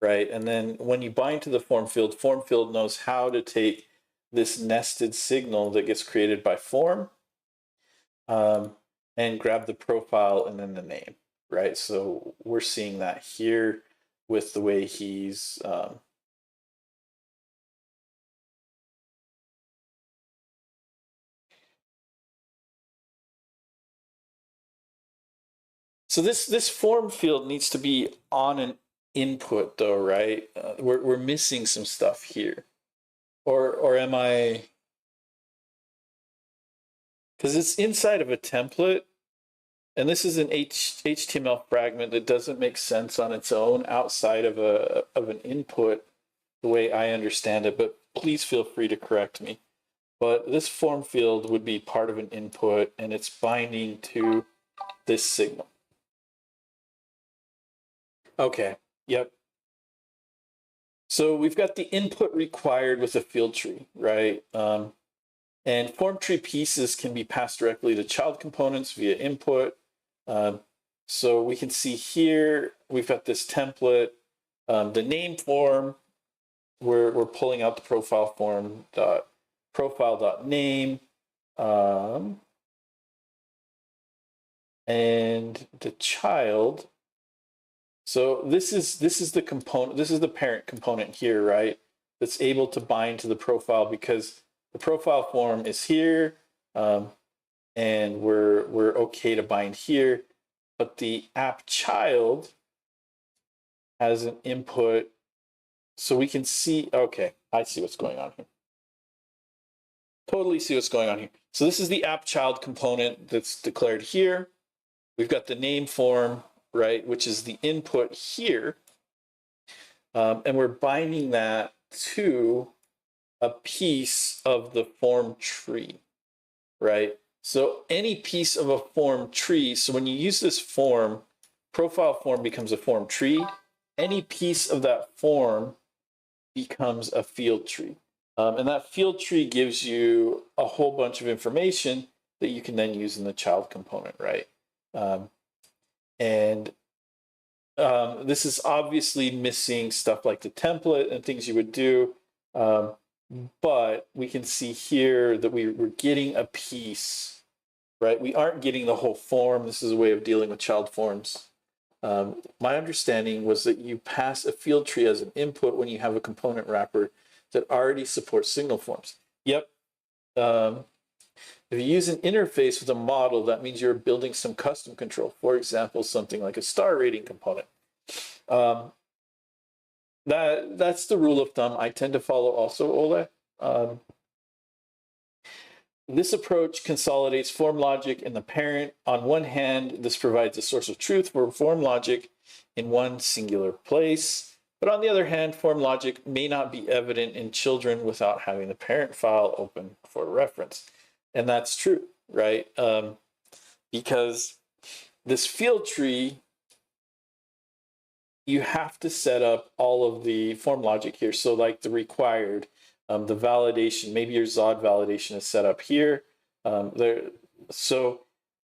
right? And then when you bind to the form field knows how to take this nested signal that gets created by form and grab the profile and then the name, right? So we're seeing that here with the way he's so this form field needs to be on an input though, right? We're missing some stuff here, or am I? Because it's inside of a template, and this is an HTML fragment that doesn't make sense on its own outside of an input, the way I understand it. But please feel free to correct me. But this form field would be part of an input, and it's binding to this signal. Okay. Yep. So we've got the input required with a field tree, right? And form tree pieces can be passed directly to child components via input. So we can see here, we've got this template, the name form, we're pulling out the profile form dot profile dot name, and the child. So this is the component, this is the parent component here, right? That's able to bind to the profile because the profile form is here, and we're okay to bind here. But the app child has an input, so we can see, okay, I see what's going on here. Totally see what's going on here. So this is the app child component that's declared here. We've got the name form, right, which is the input here. And we're binding that to a piece of the form tree, right? So any piece of a form tree, so when you use this form, profile form becomes a form tree. Any piece of that form becomes a field tree. And that field tree gives you a whole bunch of information that you can then use in the child component, right? And this is obviously missing stuff like the template and things you would do. But we can see here that we're getting a piece, right? We aren't getting the whole form. This is a way of dealing with child forms. My understanding was that you pass a field tree as an input when you have a component wrapper that already supports signal forms. Yep. If you use an interface with a model, that means you're building some custom control. For example, something like a star rating component. That's the rule of thumb I tend to follow also, Ole. This approach consolidates form logic in the parent. On one hand, this provides a source of truth for form logic in one singular place. But on the other hand, form logic may not be evident in children without having the parent file open for reference. And that's true, right? Because this field tree, you have to set up all of the form logic here. So like the required, the validation, maybe your Zod validation is set up here. So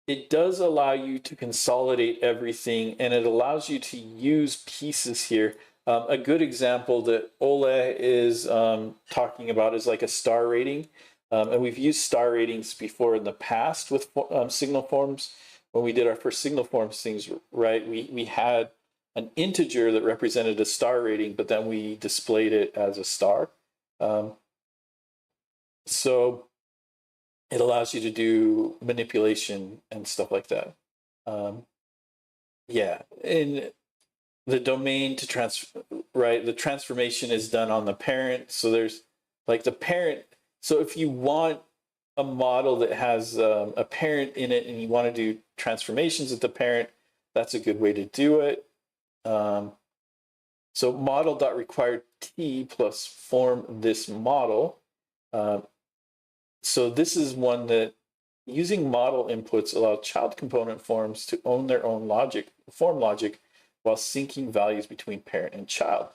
it does allow you to consolidate everything, and it allows you to use pieces here. A good example that Ole is talking about is like a star rating. And we've used star ratings before in the past with signal forms. When we did our first signal forms things, right, we had an integer that represented a star rating, but then we displayed it as a star. So it allows you to do manipulation and stuff like that. Yeah, in the domain to transfer, right, the transformation is done on the parent. So there's like the parent. So if you want a model that has a parent in it and you want to do transformations at the parent, that's a good way to do it. So model.required t plus form this model. So this is one that using model inputs allow child component forms to own their own logic, form logic, while syncing values between parent and child.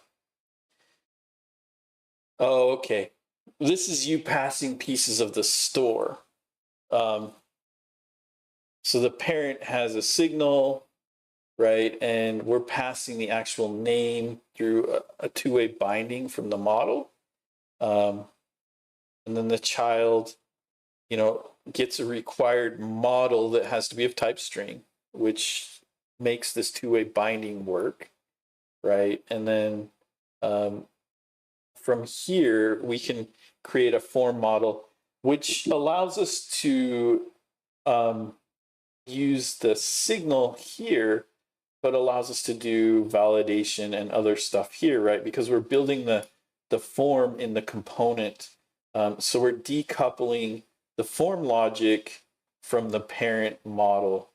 Oh, okay. This is you passing pieces of the store. So the parent has a signal, right? And we're passing the actual name through a two-way binding from the model. And then the child, gets a required model that has to be of type string, which makes this two-way binding work, right? And then from here, we can create a form model, which allows us to use the signal here, but allows us to do validation and other stuff here, right? Because we're building the form in the component. So we're decoupling the form logic from the parent model.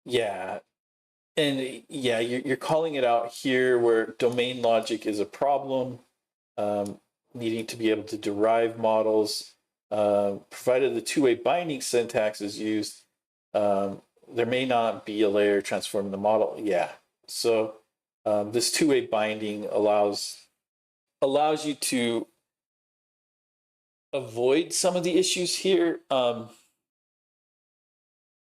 Yeah. And yeah, you're calling it out here where domain logic is a problem, needing to be able to derive models. Provided the two-way binding syntax is used, there may not be a layer transforming the model. Yeah. So this two-way binding allows you to avoid some of the issues here.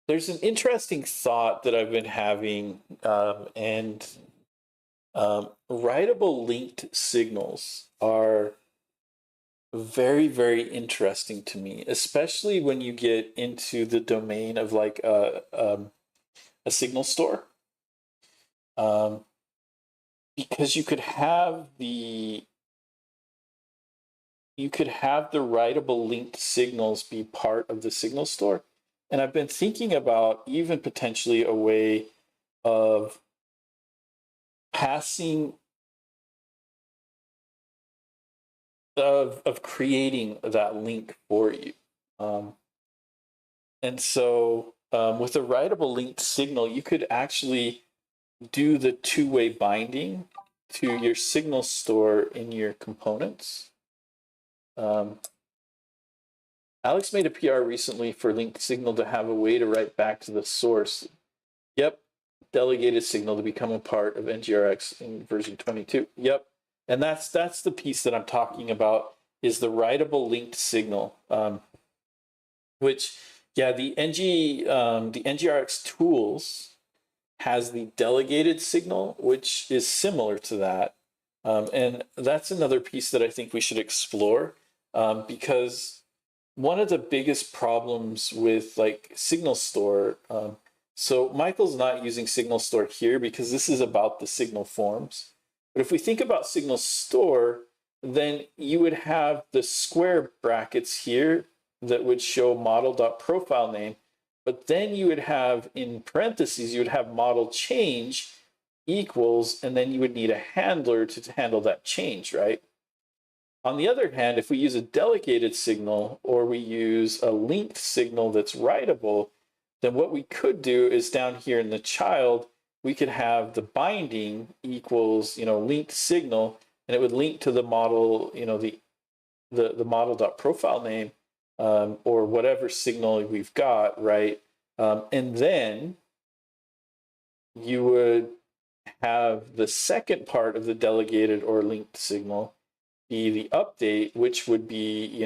There's an interesting thought that I've been having, and writable linked signals are very, very interesting to me, especially when you get into the domain of like a signal store. Because you could have the writable linked signals be part of the signal store. And I've been thinking about even potentially a way of passing, of creating that link for you. And so with a writable linked signal, you could actually do the two-way binding to your signal store in your components. Alex made a PR recently for linked signal to have a way to write back to the source. Yep, delegated signal to become a part of NGRX in version 22. Yep, and that's the piece that I'm talking about, is the writable linked signal, which, yeah, the NGRX tools has the delegated signal, which is similar to that. And that's another piece that I think we should explore, because one of the biggest problems with like signal store, so Michael's not using signal store here because this is about the signal forms. But if we think about signal store, then you would have the square brackets here that would show model.profile name. But then you would have in parentheses, you would have model change equals, and then you would need a handler to handle that change, right? On the other hand, if we use a delegated signal or we use a linked signal that's writable, then what we could do is down here in the child, we could have the binding equals, linked signal, and it would link to the model, the model.profile name, or whatever signal we've got, right? And then you would have the second part of the delegated or linked signal be the update, which would be,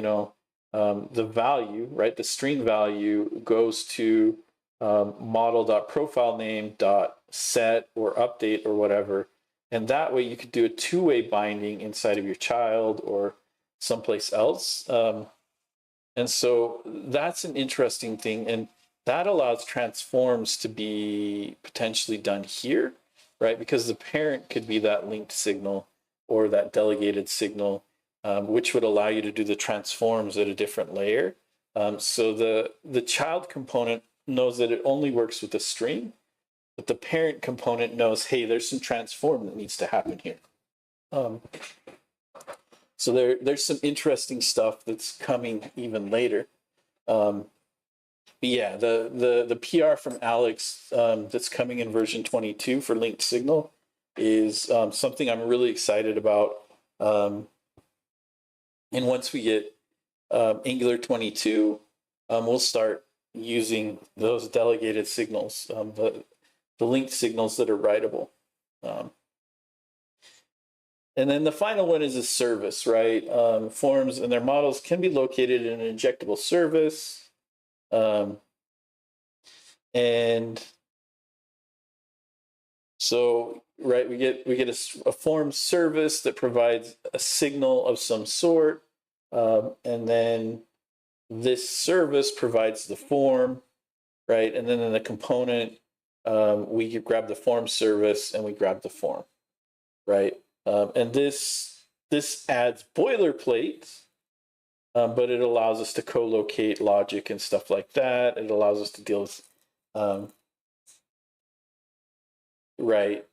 the value, right? The string value goes to model.profile name dot set or update or whatever. And that way you could do a two-way binding inside of your child or someplace else. And so that's an interesting thing. And that allows transforms to be potentially done here, right? Because the parent could be that linked signal or that delegated signal, which would allow you to do the transforms at a different layer. So the child component knows that it only works with a string, but the parent component knows, hey, there's some transform that needs to happen here. So there's some interesting stuff that's coming even later. But yeah, the PR from Alex that's coming in version 22 for linked signal is something I'm really excited about. And once we get Angular 22, we'll start using those delegated signals, the linked signals that are writable. And then the final one is a service, right? Forms and their models can be located in an injectable service. And so, right, we get a form service that provides a signal of some sort. And then this service provides the form, right? And then in the component, we grab the form service and we grab the form, right? And this adds boilerplate, but it allows us to co-locate logic and stuff like that. It allows us to deal with, right,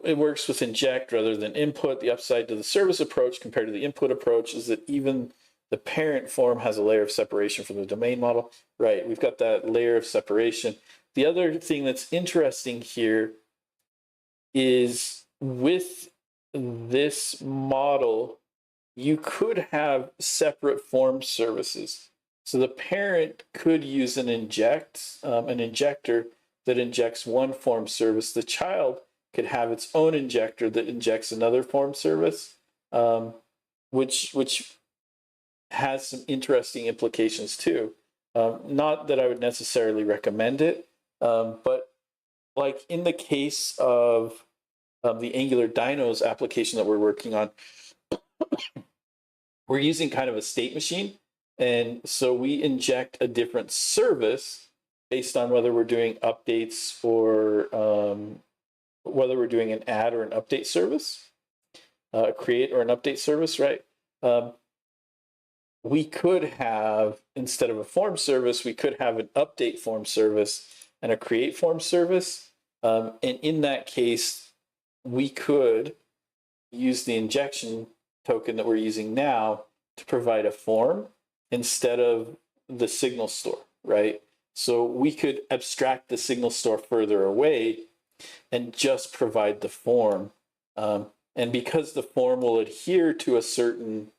it works with inject rather than input. The upside to the service approach compared to the input approach is that even the parent form has a layer of separation from the domain model. Right, we've got that layer of separation. The other thing that's interesting here is with this model, you could have separate form services. So the parent could use an injector that injects one form service. The child could have its own injector that injects another form service, which has some interesting implications too. Not that I would necessarily recommend it, but like in the case of the Angular Dynos application that we're working on, we're using kind of a state machine. And so we inject a different service based on whether we're doing updates or whether we're doing an add or an update service, a create or an update service, right? We could have, instead of a form service, we could have an update form service and a create form service. And in that case, we could use the injection token that we're using now to provide a form instead of the signal store, right? So we could abstract the signal store further away and just provide the form. And because the form will adhere to a certain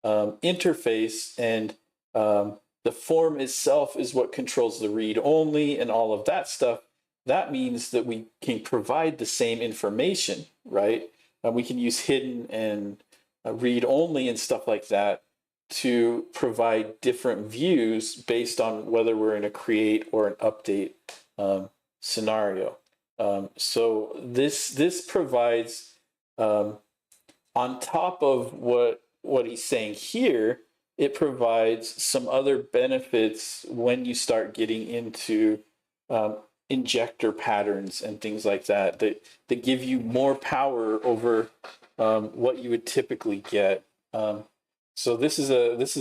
interface, and the form itself is what controls the read only and all of that stuff, that means that we can provide the same information, right? We can use hidden and read only and stuff like that to provide different views based on whether we're in a create or an update scenario. So this provides, on top of what he's saying here, it provides some other benefits when you start getting into injector patterns and things like that give you more power over what you would typically get. So this is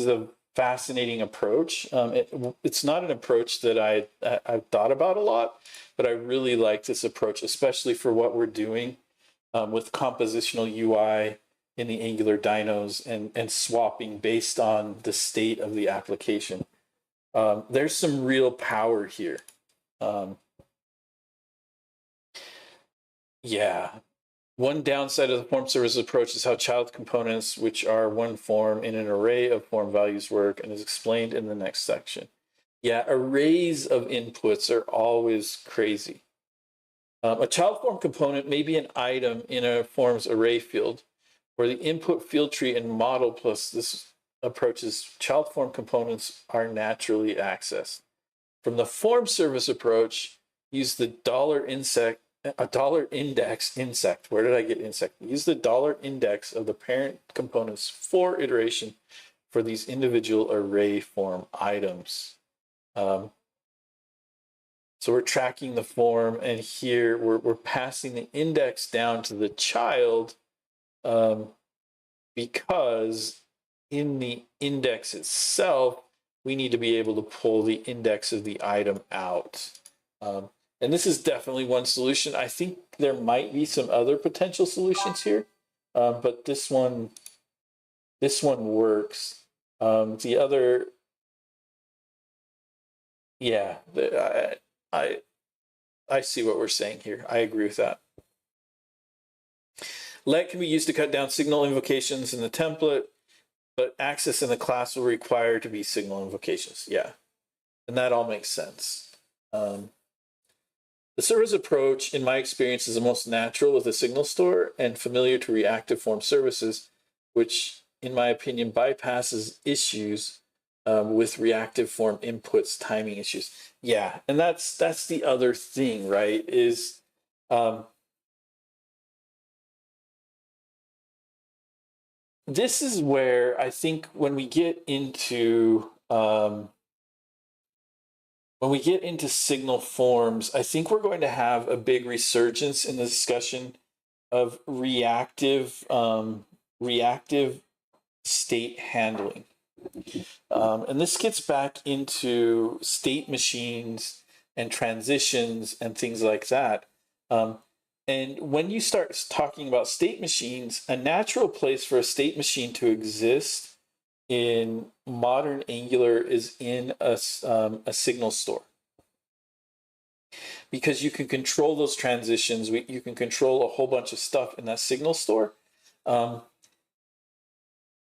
a fascinating approach. It's not an approach that I've thought about a lot, but I really like this approach, especially for what we're doing with compositional UI in the Angular dynos and swapping based on the state of the application. There's some real power here. Yeah. One downside of the form service approach is how child components, which are one form in an array of form values, work, and is explained in the next section. Yeah, arrays of inputs are always crazy. A child form component may be an item in a form's array field, where the input field tree and model plus this approach's child form components are naturally accessed. From the form service approach, use the dollar index insect. Where did I get insect? Use the dollar index of the parent components for iteration for these individual array form items. So we're tracking the form, and here we're passing the index down to the child because in the index itself, we need to be able to pull the index of the item out. And this is definitely one solution. I think there might be some other potential solutions here, but this one works. The other, yeah, I see what we're saying here. I agree with that. Let can be used to cut down signal invocations in the template, but access in the class will require to be signal invocations. Yeah, and that all makes sense. The service approach, in my experience, is the most natural with a signal store and familiar to reactive form services, which, in my opinion, bypasses issues with reactive form inputs, timing issues. Yeah, and that's the other thing, right? Is this is where I think when we get into signal forms, I think we're going to have a big resurgence in the discussion of reactive state handling. And this gets back into state machines and transitions and things like that. And when you start talking about state machines, a natural place for a state machine to exist in modern Angular is in a signal store. Because you can control those transitions, you can control a whole bunch of stuff in that signal store.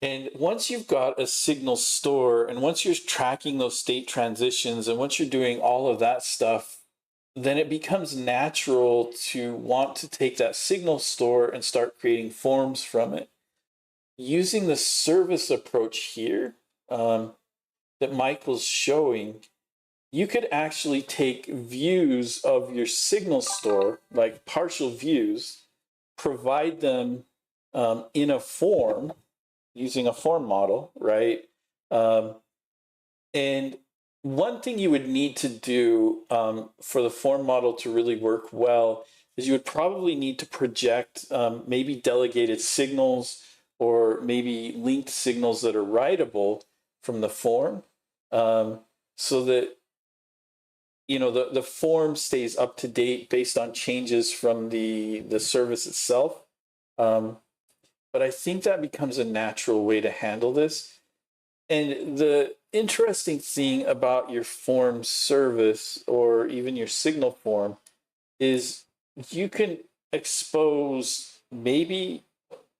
And once you've got a signal store, and once you're tracking those state transitions, and once you're doing all of that stuff, then it becomes natural to want to take that signal store and start creating forms from it. Using the service approach here that Michael's showing, you could actually take views of your signal store, like partial views, provide them in a form, using a form model, right? And one thing you would need to do for the form model to really work well is you would probably need to project maybe delegated signals or maybe linked signals that are writable from the form, so that the form stays up to date based on changes from the service itself. But I think that becomes a natural way to handle this. And the interesting thing about your form service or even your signal form is you can expose, maybe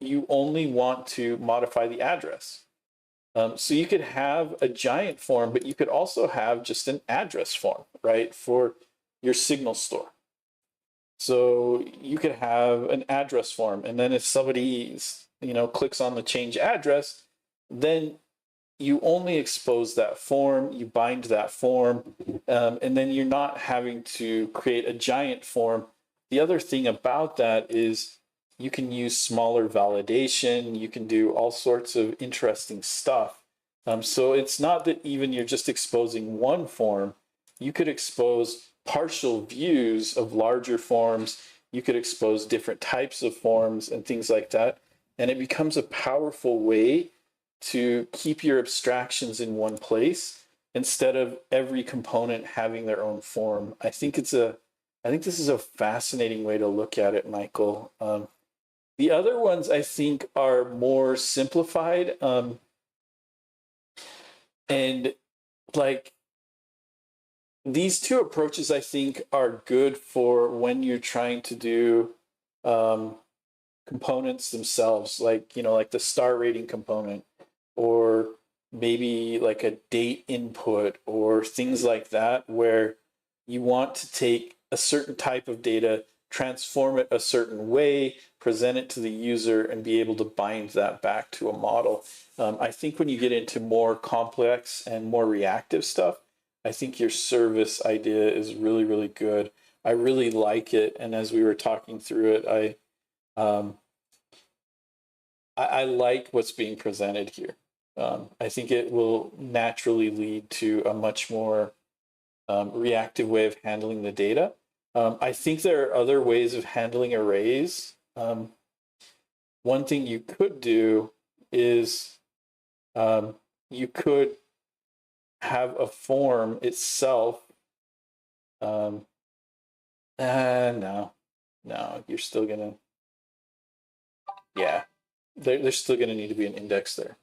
you only want to modify the address. So you could have a giant form, but you could also have just an address form, right, for your signal store. So you could have an address form, and then if somebody clicks on the change address, then you only expose that form, you bind that form, and then you're not having to create a giant form. The other thing about that is you can use smaller validation, you can do all sorts of interesting stuff. So it's not that even you're just exposing one form, you could expose partial views of larger forms, you could expose different types of forms and things like that. And it becomes a powerful way to keep your abstractions in one place instead of every component having their own form. I think this is a fascinating way to look at it, Michael. The other ones I think are more simplified, and like these two approaches I think are good for when you're trying to do components themselves, like, you know, like the star rating component, or maybe like a date input or things like that, where you want to take a certain type of data, transform it a certain way, present it to the user, and be able to bind that back to a model. I think when you get into more complex and more reactive stuff, I think your service idea is really, really good. I really like it. And as we were talking through it, I like what's being presented here. I think it will naturally lead to a much more reactive way of handling the data. I think there are other ways of handling arrays. One thing you could do is you could have a form itself. No, you're still gonna, yeah, there's still gonna need to be an index there.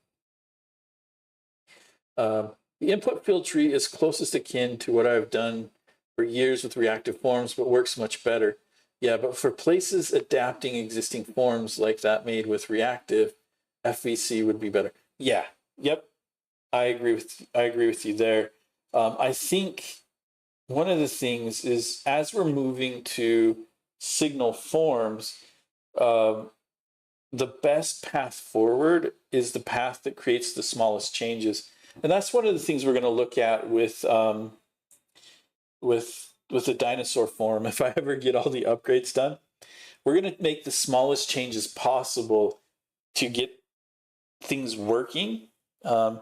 The input field tree is closest akin to what I've done for years with reactive forms, but works much better. Yeah, but for places adapting existing forms like that made with reactive, FVC would be better. Yeah, yep, I agree with you there. I think one of the things is, as we're moving to signal forms, the best path forward is the path that creates the smallest changes. And that's one of the things we're going to look at with the dinosaur form. If I ever get all the upgrades done, we're going to make the smallest changes possible to get things working. And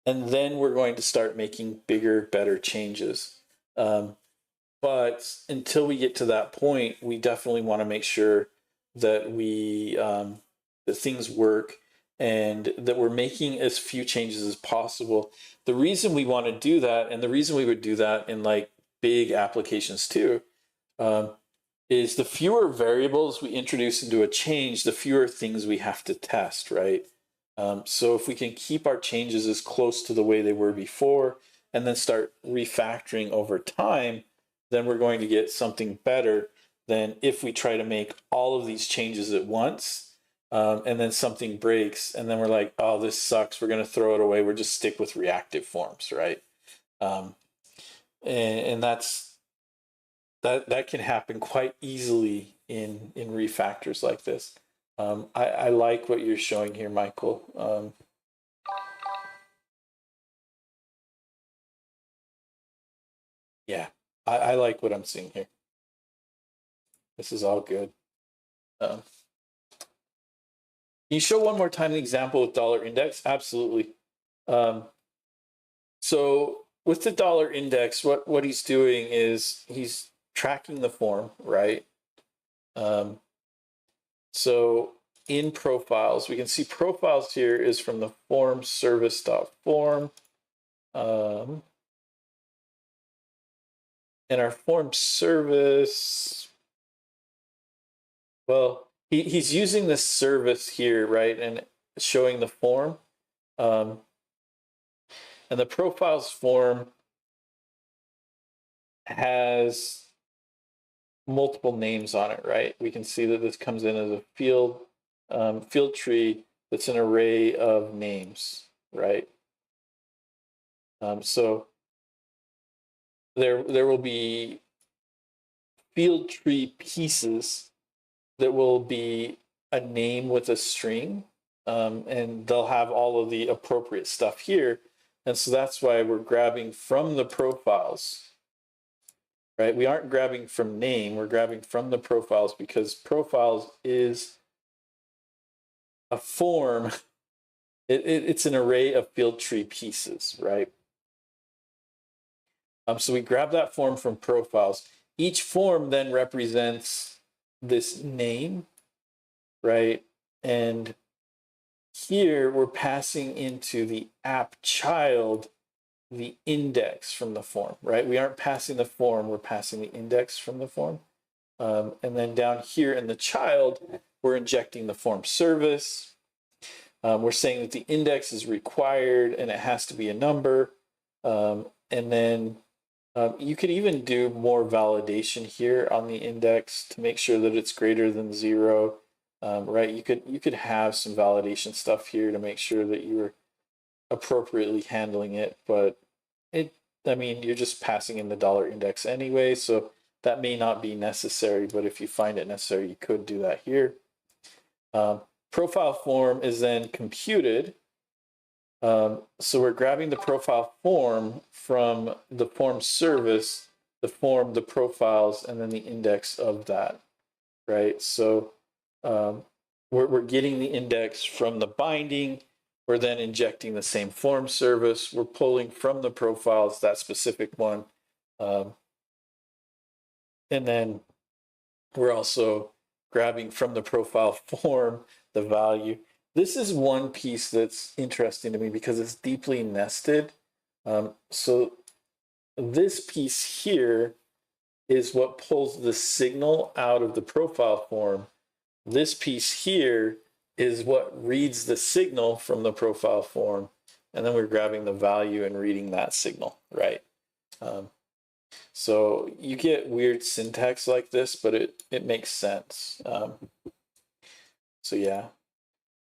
then we're going to start making bigger, better changes. But until we get to that point, we definitely want to make sure that that things work and that we're making as few changes as possible. The reason we want to do that, and the reason we would do that in like big applications too, is the fewer variables we introduce into a change, the fewer things we have to test, right? So if we can keep our changes as close to the way they were before and then start refactoring over time, then we're going to get something better than if we try to make all of these changes at once, and then something breaks, and then we're like, oh, this sucks, we're going to throw it away, we'll just stick with reactive forms, right? And that can happen quite easily in refactors like this. I like what you're showing here, Michael. Yeah, I like what I'm seeing here. This is all good. Can you show one more time the example with dollar index? Absolutely. So with the dollar index, what he's doing is he's tracking the form, right? So in profiles, we can see profiles here is from the form service.form. And our form service, well, he's using this service here, right? And showing the form. And the profiles form has multiple names on it, right? We can see that this comes in as a field tree that's an array of names, right? So there will be field tree pieces that will be a name with a string, and they'll have all of the appropriate stuff here. And so that's why we're grabbing from the profiles, right? We aren't grabbing from name, we're grabbing from the profiles, because profiles is a form. It's an array of field tree pieces, right? So we grab that form from profiles. Each form then represents this name, right? And here we're passing into the app child the index from the form, right? We aren't passing the form, we're passing the index from the form. And then down here in the child, we're injecting the form service. We're saying that the index is required and it has to be a number. And then you could even do more validation here on the index to make sure that it's greater than 0. right? You could have some validation stuff here to make sure that you're appropriately handling it, but I mean, you're just passing in the dollar index anyway, so that may not be necessary, but if you find it necessary, you could do that here. Profile form is then computed. So we're grabbing the profile form from the form service, the form, the profiles, and then the index of that, right? So we're getting the index from the binding. We're then injecting the same form service. We're pulling from the profiles, that specific one. And then we're also grabbing from the profile form the value. This is one piece that's interesting to me because it's deeply nested. So this piece here is what pulls the signal out of the profile form. This piece here is what reads the signal from the profile form. And then we're grabbing the value and reading that signal, right? So you get weird syntax like this, but it makes sense. So yeah.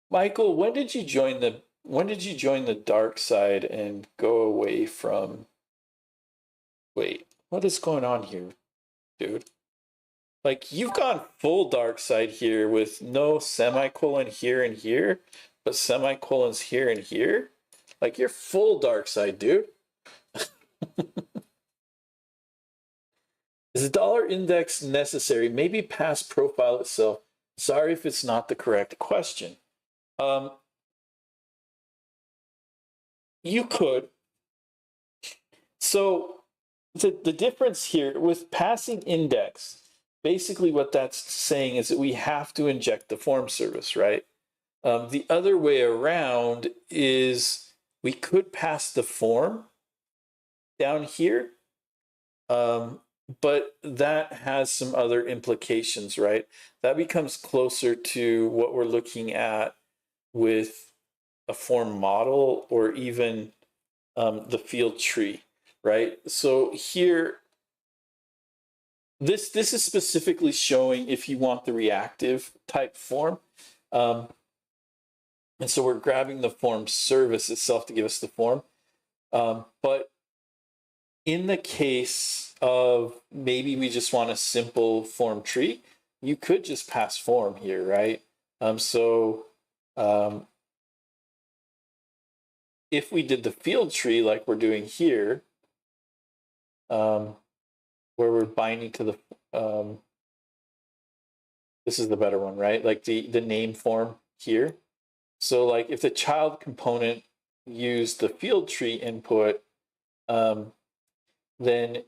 Michael, when did you join the dark side and go away from, wait, what is going on here, dude? Like, you've gone full dark side here with no semicolon here and here, but semicolons here and here. Like, you're full dark side, dude. Is the dollar index necessary? Maybe past profile itself. Sorry if it's not the correct question. You could. So the difference here with passing index, basically what that's saying is that we have to inject the form service, right? The other way around is we could pass the form down here, but that has some other implications, right? That becomes closer to what we're looking at with a form model or even the field tree, right? So here, this is specifically showing if you want the reactive type form. And so we're grabbing the form service itself to give us the form. But in the case of maybe we just want a simple form tree, you could just pass form here, right? If we did the field tree like we're doing here, where we're binding to the, this is the better one, right? Like the name form here. So like if the child component used the field tree input, then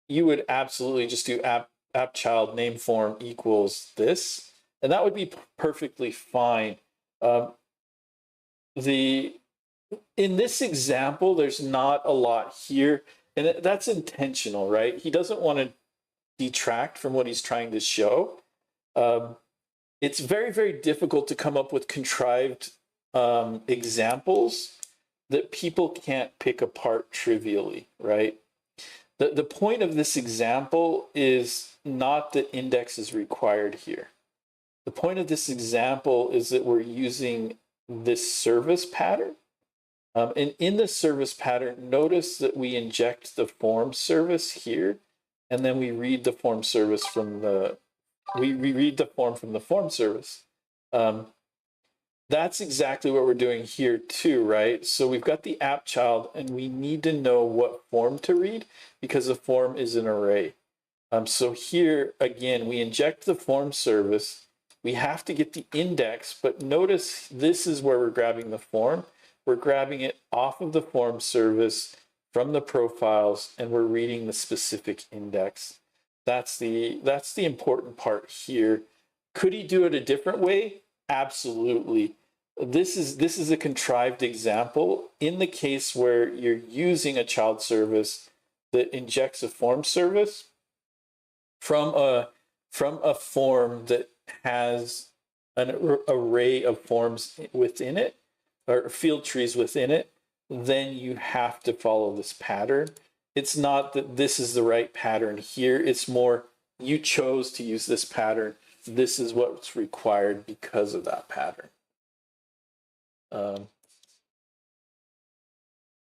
you would absolutely just do app child name form equals this, and that would be perfectly fine. In this example, there's not a lot here, and that's intentional, right? He doesn't want to detract from what he's trying to show. It's very, very difficult to come up with contrived examples that people can't pick apart trivially, right? The point of this example is not that index is required here. The point of this example is that we're using this service pattern. And in the service pattern, notice that we inject the form service here, and then we read the form service from the, we read the form from the form service. That's exactly what we're doing here too, right? So we've got the app child, and we need to know what form to read because the form is an array. So here, again, we inject the form service. We have to get the index, but notice this is where we're grabbing the form. We're grabbing it off of the form service from the profiles, and we're reading the specific index. That's the important part here. Could he do it a different way? Absolutely. This is a contrived example. In the case where you're using a child service that injects a form service from a form that has an array of forms within it, or field trees within it, then you have to follow this pattern. It's not that this is the right pattern here. It's more you chose to use this pattern this is what's required because of that pattern.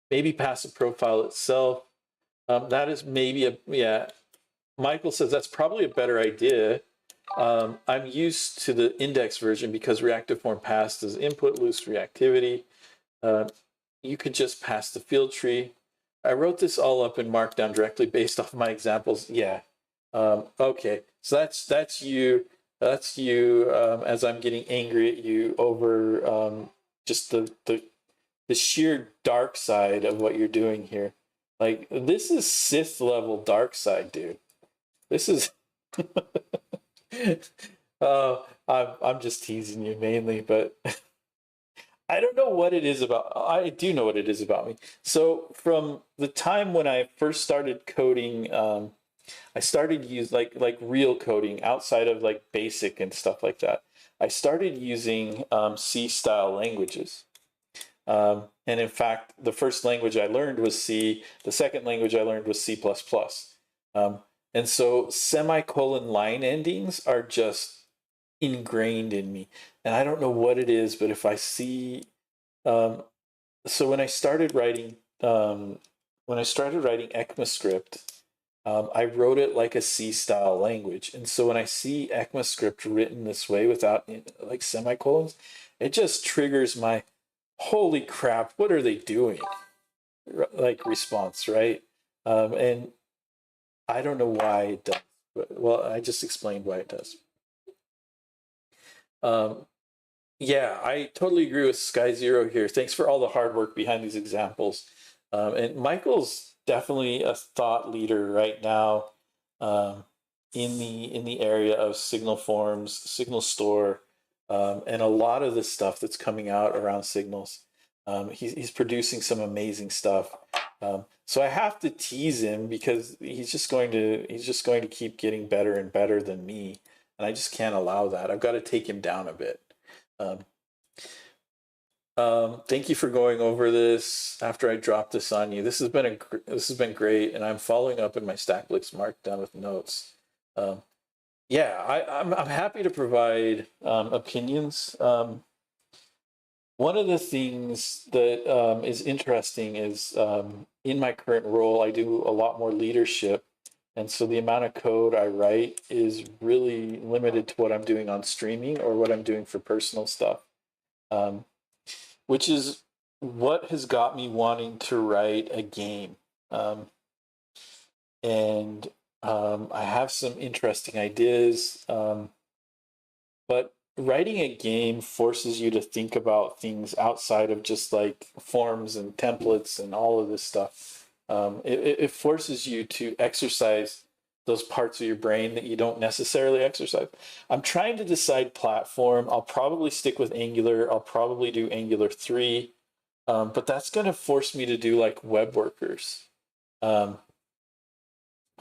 Maybe passive profile itself. That is maybe Michael says that's probably a better idea. I'm used to the index version because reactive form passed as input, loose reactivity. You could just pass the field tree. I wrote this all up in Markdown directly based off my examples. Yeah. Okay. So that's you. That's you. As I'm getting angry at you over just the sheer dark side of what you're doing here. Like, this is Sith level dark side, dude. This is. I'm just teasing you mainly, but I don't know what it is about. I do know what it is about me. So from the time when I first started coding, I started use like real coding outside of like basic and stuff like that. I started using C style languages. And in fact, the first language I learned was C. The second language I learned was C++. And so semicolon line endings are just ingrained in me. And I don't know what it is, but if I see, so when I started writing ECMAScript, I wrote it like a C style language. And so when I see ECMAScript written this way without like semicolons, it just triggers my holy crap, what are they doing? Like response, right? And I don't know why it does. But, well, I just explained why it does. Yeah, I totally agree with Sky Zero here. Thanks for all the hard work behind these examples. And Michael's definitely a thought leader right now in the area of signal forms, signal store, and a lot of the stuff that's coming out around signals. He's producing some amazing stuff. So I have to tease him because he's just going to keep getting better and better than me, and I just can't allow that. I've got to take him down a bit. Thank you for going over this after I dropped this on you. This has been great, and I'm following up in my StackBlix Markdown with notes. Yeah, I'm happy to provide opinions. One of the things that is interesting is in my current role, I do a lot more leadership. And so the amount of code I write is really limited to what I'm doing on streaming or what I'm doing for personal stuff, which is what has got me wanting to write a game. And I have some interesting ideas, but writing a game forces you to think about things outside of just like forms and templates and all of this stuff. It forces you to exercise those parts of your brain that you don't necessarily exercise. I'm trying to decide platform. I'll probably stick with Angular. I'll probably do Angular 3, but that's going to force me to do like web workers.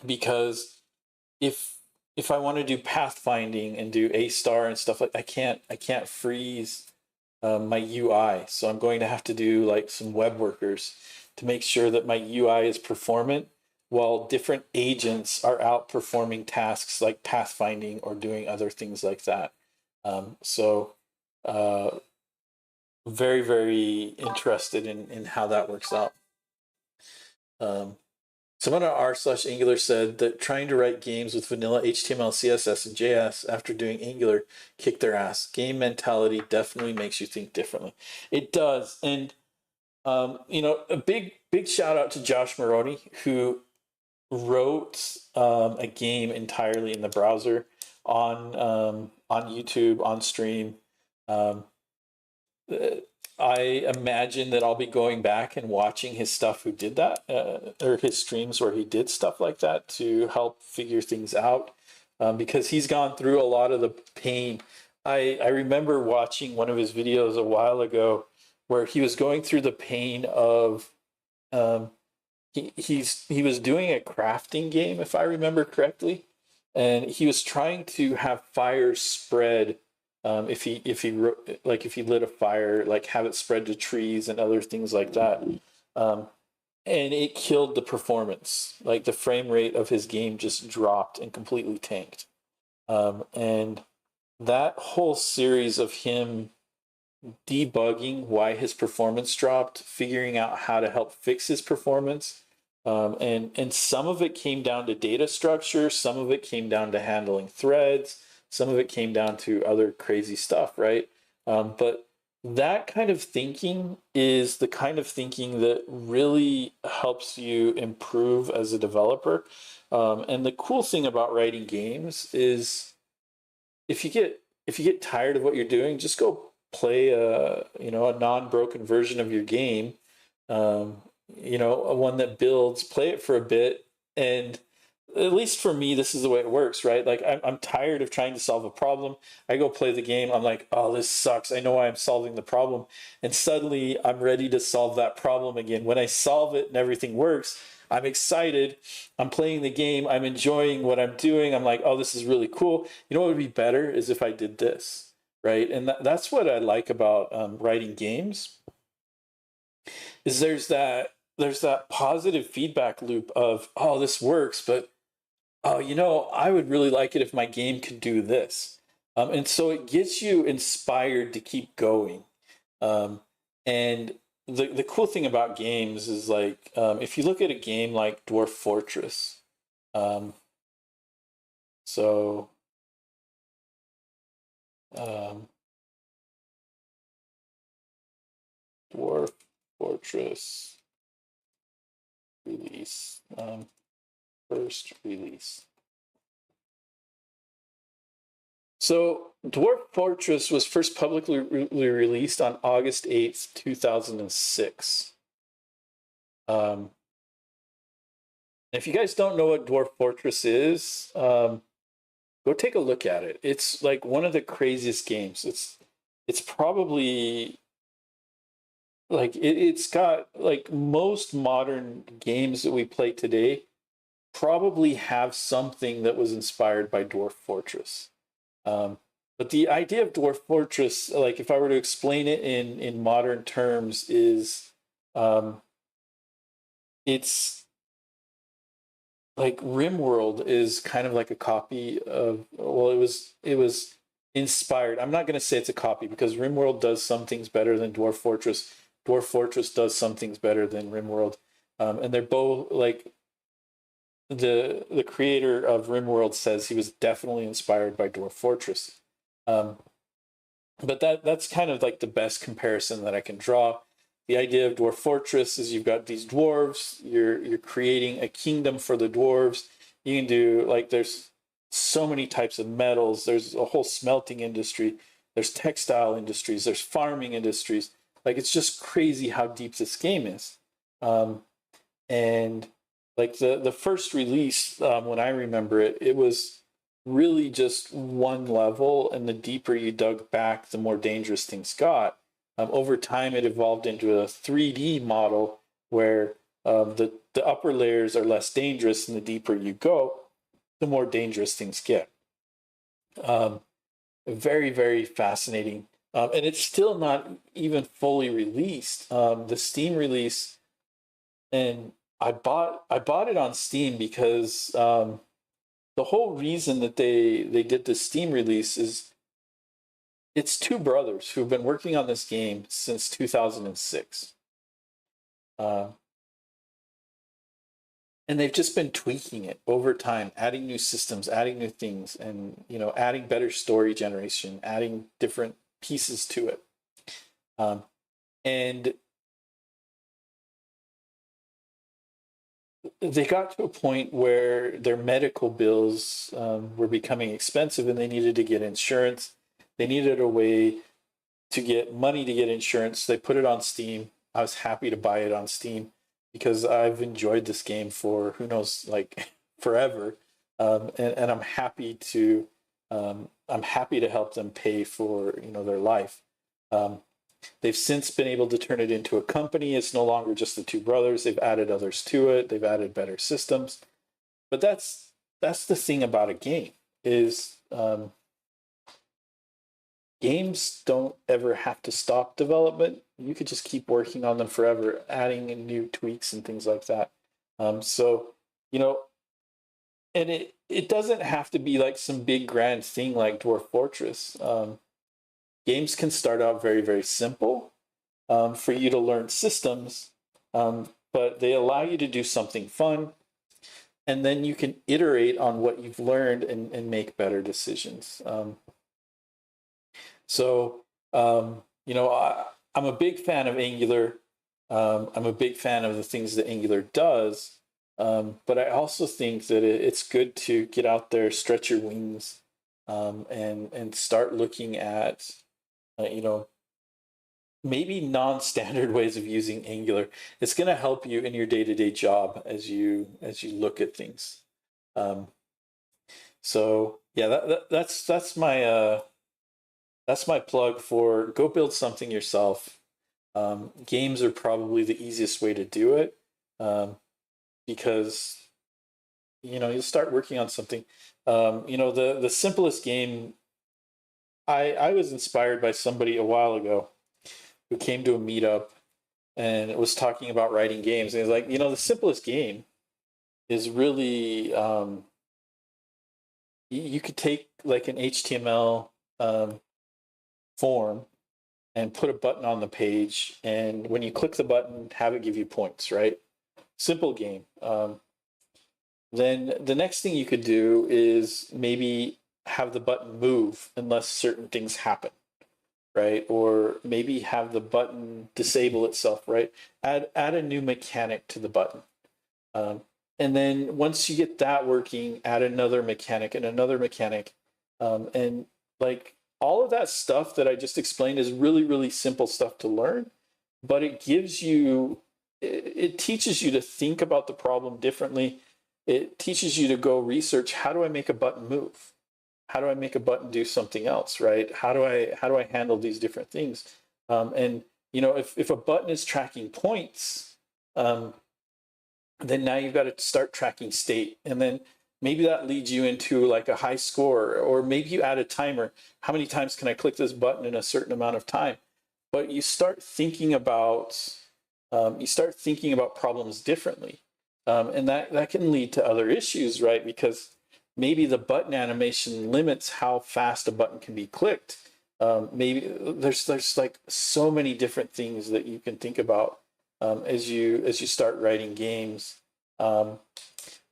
Because if I want to do pathfinding and do A star and stuff like, I can't freeze my UI. So I'm going to have to do like some web workers to make sure that my UI is performant while different agents are outperforming tasks like pathfinding or doing other things like that. Very, very interested in how that works out. Someone at r/Angular said that trying to write games with vanilla HTML, CSS, and JS after doing Angular kicked their ass. Game mentality definitely makes you think differently. It does. And, a big shout out to Josh Maroney, who wrote a game entirely in the browser on YouTube, on stream. I imagine that I'll be going back and watching his stuff who did that, or his streams where he did stuff like that to help figure things out, because he's gone through a lot of the pain. I remember watching one of his videos a while ago where he was going through the pain of he was doing a crafting game, if I remember correctly, and he was trying to have fire spread. If he lit a fire, like have it spread to trees and other things like that, and it killed the performance. Like the frame rate of his game just dropped and completely tanked. And that whole series of him debugging why his performance dropped, figuring out how to help fix his performance. And some of it came down to data structure, some of it came down to handling threads, some of it came down to other crazy stuff, right? But that kind of thinking is the kind of thinking that really helps you improve as a developer. And the cool thing about writing games is if you get tired of what you're doing, just go play a non-broken version of your game, um, a one that builds, play it for a bit, and at least for me, this is the way it works, right? Like I'm tired of trying to solve a problem. I go play the game. I'm like, oh, this sucks. I know why I'm solving the problem, and suddenly I'm ready to solve that problem again. When I solve it and everything works, I'm excited. I'm playing the game. I'm enjoying what I'm doing. I'm like, oh, this is really cool. You know what would be better is if I did this, right? And that's what I like about writing games. Is there's that positive feedback loop of, oh, this works, but oh, I would really like it if my game could do this. And so it gets you inspired to keep going. Um, and the cool thing about games is like, if you look at a game like Dwarf Fortress, um, so um, Dwarf Fortress release, first release. So, Dwarf Fortress was first publicly released on August 8th, 2006. If you guys don't know what Dwarf Fortress is, go take a look at it. It's like one of the craziest games. It's probably like it's got like most modern games that we play today probably have something that was inspired by Dwarf Fortress. But the idea of Dwarf Fortress, like if I were to explain it in modern terms, is um, it's like RimWorld is kind of like a copy of, well, it was inspired. I'm not going to say it's a copy because RimWorld does some things better than Dwarf Fortress. Dwarf Fortress does some things better than RimWorld, and they're both like the creator of RimWorld says he was definitely inspired by Dwarf Fortress. Um, but that's kind of like the best comparison that I can draw. The idea of Dwarf Fortress is you've got these dwarves, you're creating a kingdom for the dwarves. You can do like there's so many types of metals, there's a whole smelting industry, there's textile industries, there's farming industries. Like it's just crazy how deep this game is. And like the first release, when I remember it, it was really just one level, and the deeper you dug back, the more dangerous things got. Over time, it evolved into a 3D model where the upper layers are less dangerous, and the deeper you go, the more dangerous things get. Um, Very, very fascinating. And it's still not even fully released. The Steam release, and I bought it on Steam because the whole reason that they did the Steam release is it's two brothers who've been working on this game since 2006. Uh, and they've just been tweaking it over time, adding new systems, adding new things, and adding better story generation, adding different pieces to it. And they got to a point where their medical bills were becoming expensive, and they needed to get insurance. They needed a way to get money to get insurance. They put it on Steam. I was happy to buy it on Steam because I've enjoyed this game for who knows, like forever, and I'm happy to help them pay for their life. Um, they've since been able to turn it into a company. It's no longer just the two brothers. They've added others to it. They've added better systems. But that's the thing about a game is games don't ever have to stop development. You could just keep working on them forever, adding in new tweaks and things like that. So, and it doesn't have to be like some big grand thing like Dwarf Fortress. Games can start out very, very simple for you to learn systems, but they allow you to do something fun, and then you can iterate on what you've learned and make better decisions. So, I'm a big fan of Angular. I'm a big fan of the things that Angular does, but I also think that it's good to get out there, stretch your wings, and start looking at, maybe non-standard ways of using Angular. It's going to help you in your day-to-day job as you look at things. So yeah, that's my plug for go build something yourself. Games are probably the easiest way to do it, because you'll start working on something. The simplest game. I was inspired by somebody a while ago who came to a meetup and was talking about writing games. And he's like, the simplest game is really you could take like an HTML form and put a button on the page, and when you click the button, have it give you points, right? Simple game. Then the next thing you could do is maybe have the button move unless certain things happen, right? Or maybe have the button disable itself, right? Add a new mechanic to the button. And then once you get that working, add another mechanic and another mechanic. And like all of that stuff that I just explained is really, really simple stuff to learn, but it teaches you to think about the problem differently. It teaches you to go research, how do I make a button move? How do I make a button do something else, right? How do I handle these different things? And if a button is tracking points, then now you've got to start tracking state, and then maybe that leads you into like a high score, or maybe you add a timer. How many times can I click this button in a certain amount of time? But you start thinking about problems differently, and that can lead to other issues, right? Because maybe the button animation limits how fast a button can be clicked. Maybe there's like so many different things that you can think about as you start writing games,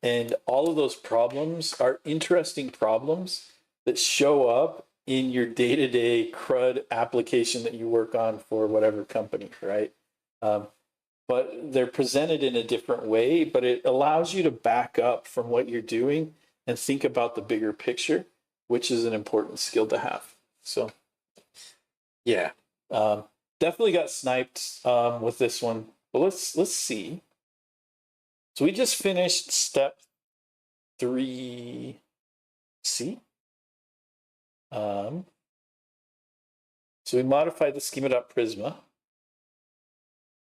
and all of those problems are interesting problems that show up in your day-to-day CRUD application that you work on for whatever company, right? But they're presented in a different way, but it allows you to back up from what you're doing and think about the bigger picture, which is an important skill to have. So yeah, definitely got sniped with this one. But let's see. So we just finished step 3C. So we modified the schema.prisma.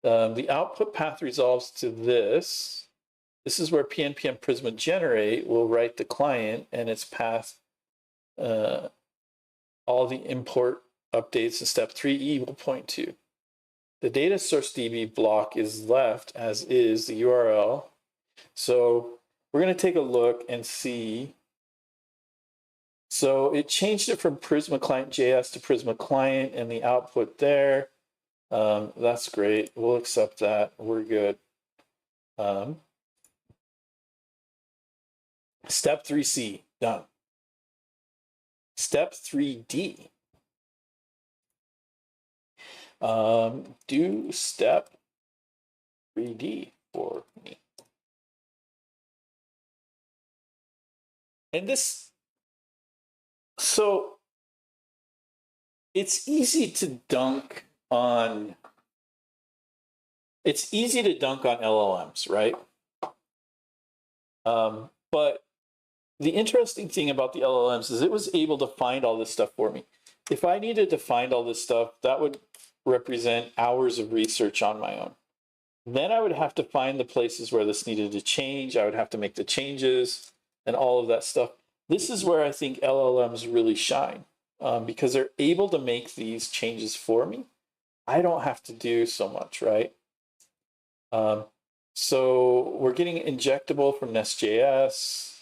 The output path resolves to this. This is where PNPM Prisma generate will write the client and its path. All the import updates in step 3E will point to. The data source DB block is left as is the URL. So we're going to take a look and see. So it changed it from Prisma Client JS to Prisma Client, and the output there. That's great. We'll accept that. We're good. Step 3C, done. Step 3D. Do step 3D for me. And this, so it's easy to dunk on LLMs, right? But the interesting thing about the LLMs is it was able to find all this stuff for me. If I needed to find all this stuff, that would represent hours of research on my own. Then I would have to find the places where this needed to change. I would have to make the changes and all of that stuff. This is where I think LLMs really shine, because they're able to make these changes for me. I don't have to do so much, right? So we're getting injectable from Nest.js.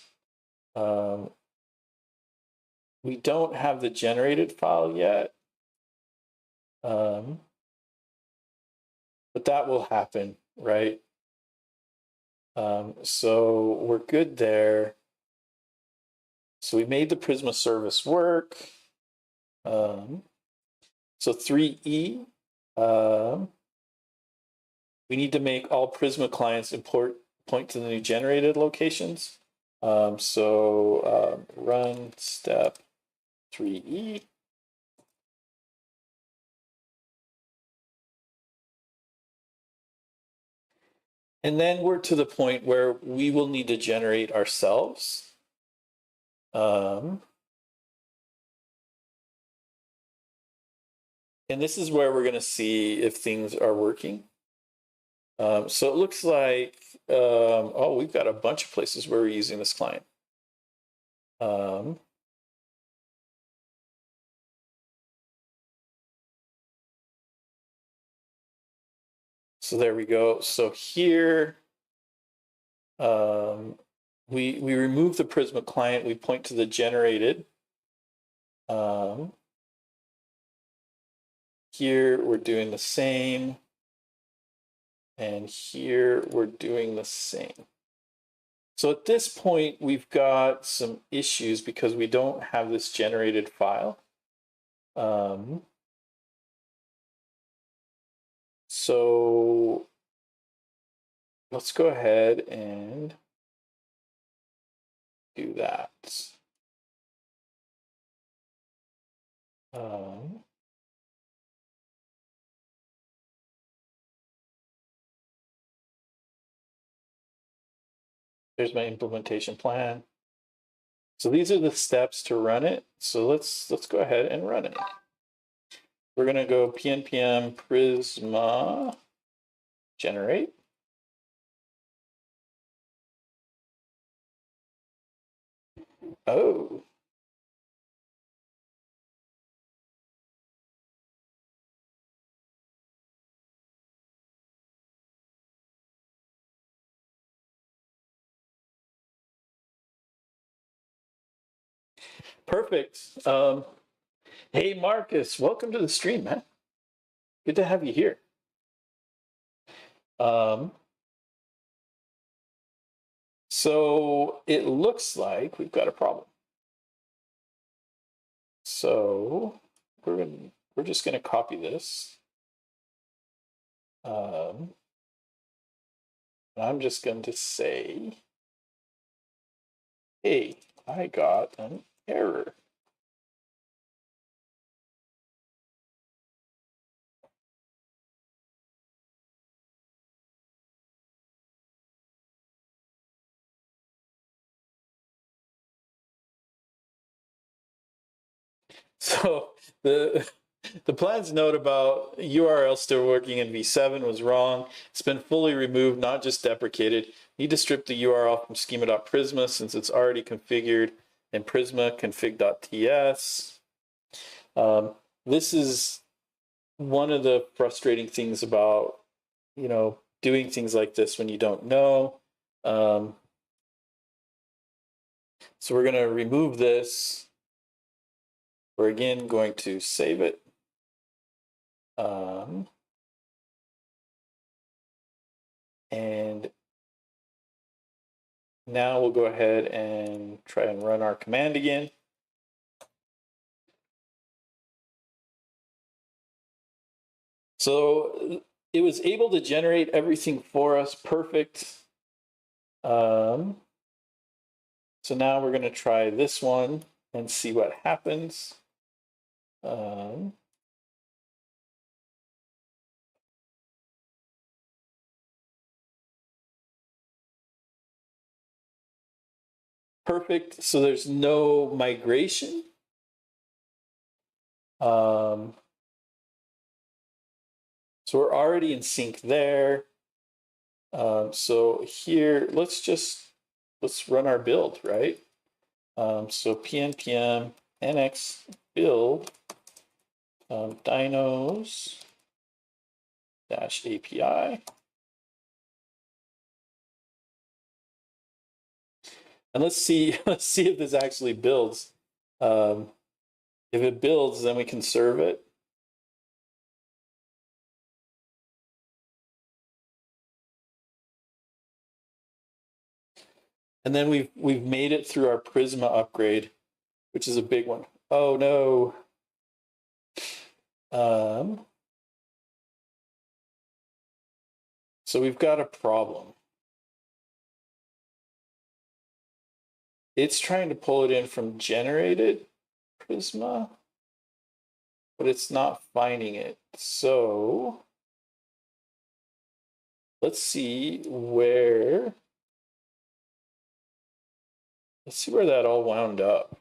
We don't have the generated file yet, but that will happen, right? So we're good there. So we made the Prisma service work. So 3E, we need to make all Prisma clients point to the new generated locations. Run step 3E. And then we're to the point where we will need to generate ourselves. And this is where we're going to see if things are working. So it looks like, oh, we've got a bunch of places where we're using this client. So there we go. So here, we remove the Prisma client. We point to the generated. Here we're doing the same. And here we're doing the same. So at this point, we've got some issues because we don't have this generated file. So let's go ahead and do that. There's my implementation plan. So these are the steps to run it. So let's go ahead and run it. We're going to go pnpm prisma generate. Oh. Perfect. Hey, Marcus, welcome to the stream, man. Good to have you here. So it looks like we've got a problem. So we're just going to copy this. I'm just going to say, hey, I got an error. So the plan's note about URL still working in v7 was wrong. It's been fully removed, not just deprecated. Need to strip the URL from schema.prisma since it's already configured in prisma config.ts. This is one of the frustrating things about, doing things like this when you don't know. So we're going to remove this. We're again going to save it. And now we'll go ahead and try and run our command again. So it was able to generate everything for us. Perfect. So now we're going to try this one and see what happens. Perfect. So there's no migration. So we're already in sync there. So here, let's run our build, right? So pnpm nx build dynos -API. And let's see if this actually builds. If it builds, then we can serve it. And then we've made it through our Prisma upgrade, which is a big one. Oh no. So we've got a problem. It's trying to pull it in from generated Prisma, but it's not finding it. So let's see where that all wound up.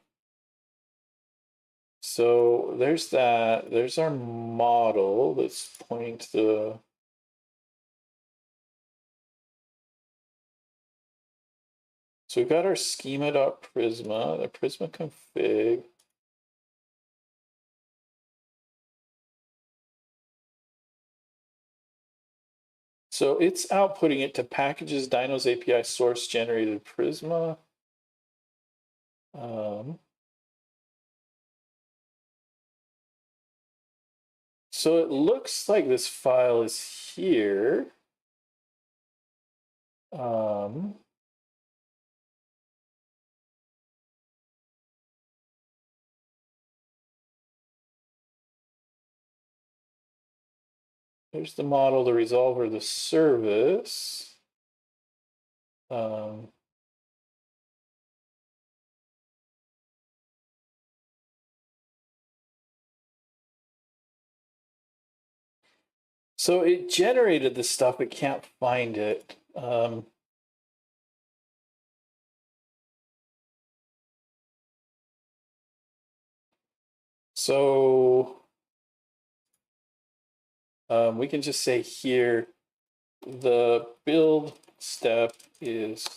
So there's that. There's our model that's pointing to the. So we've got our schema.prisma, the Prisma config. So it's outputting it to packages, Dynos API source generated Prisma. So it looks like this file is here. Here's the model, the resolver, the service. So it generated this stuff, it can't find it. So we can just say here, the build step is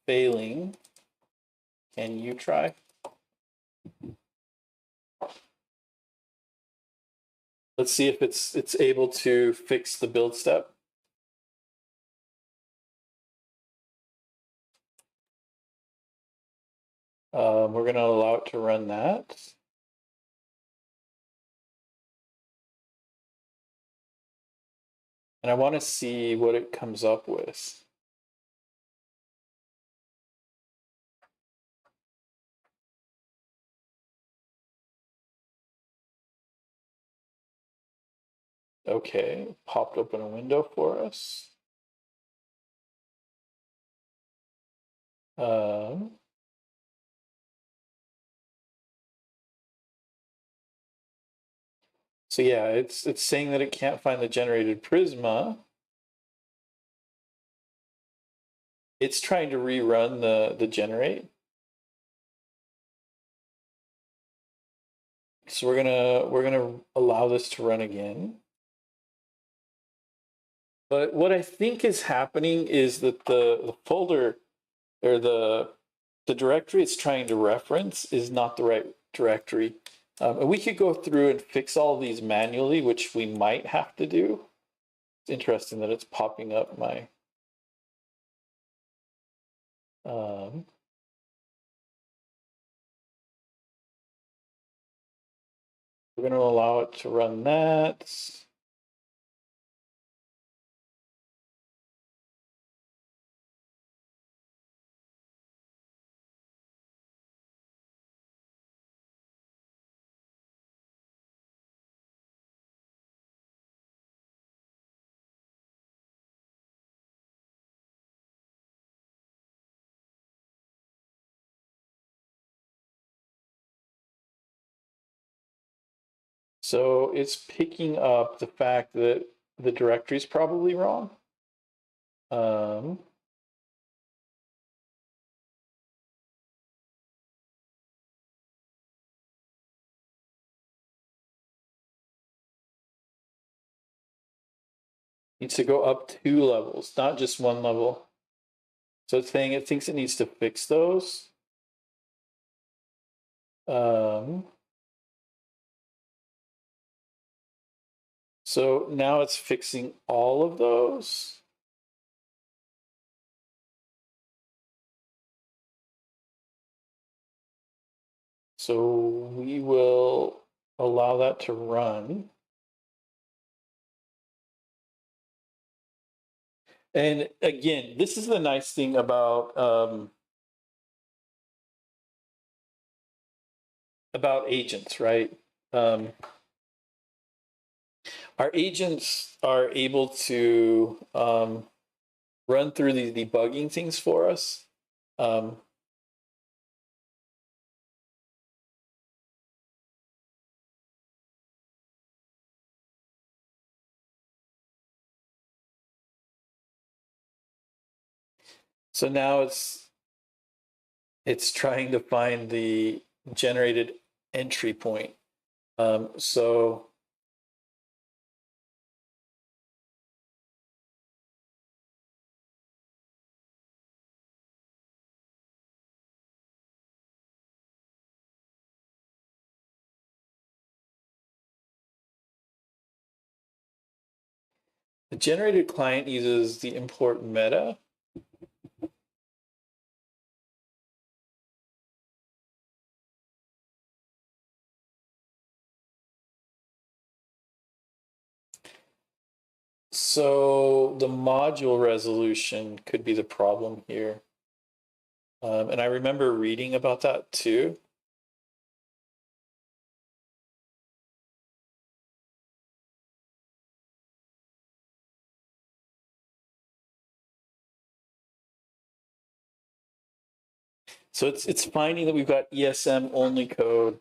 failing. Can you try? Let's see if it's able to fix the build step. We're going to allow it to run that. And I want to see what it comes up with. Okay, popped open a window for us. So yeah, it's saying that it can't find the generated Prisma. It's trying to rerun the generate. So we're gonna allow this to run again. But what I think is happening is that the folder or the directory it's trying to reference is not the right directory. And we could go through and fix all these manually, which we might have to do. It's interesting that it's popping up my we're going to allow it to run that. So it's picking up the fact that the directory is probably wrong. Needs to go up 2 levels, not just 1 level. So it's saying it thinks it needs to fix those. So now it's fixing all of those. So we will allow that to run. And again, this is the nice thing about agents, right? Our agents are able to run through these debugging things for us. So now it's trying to find the generated entry point. So the generated client uses the import meta. So the module resolution could be the problem here. And I remember reading about that too. So it's finding that we've got ESM only code,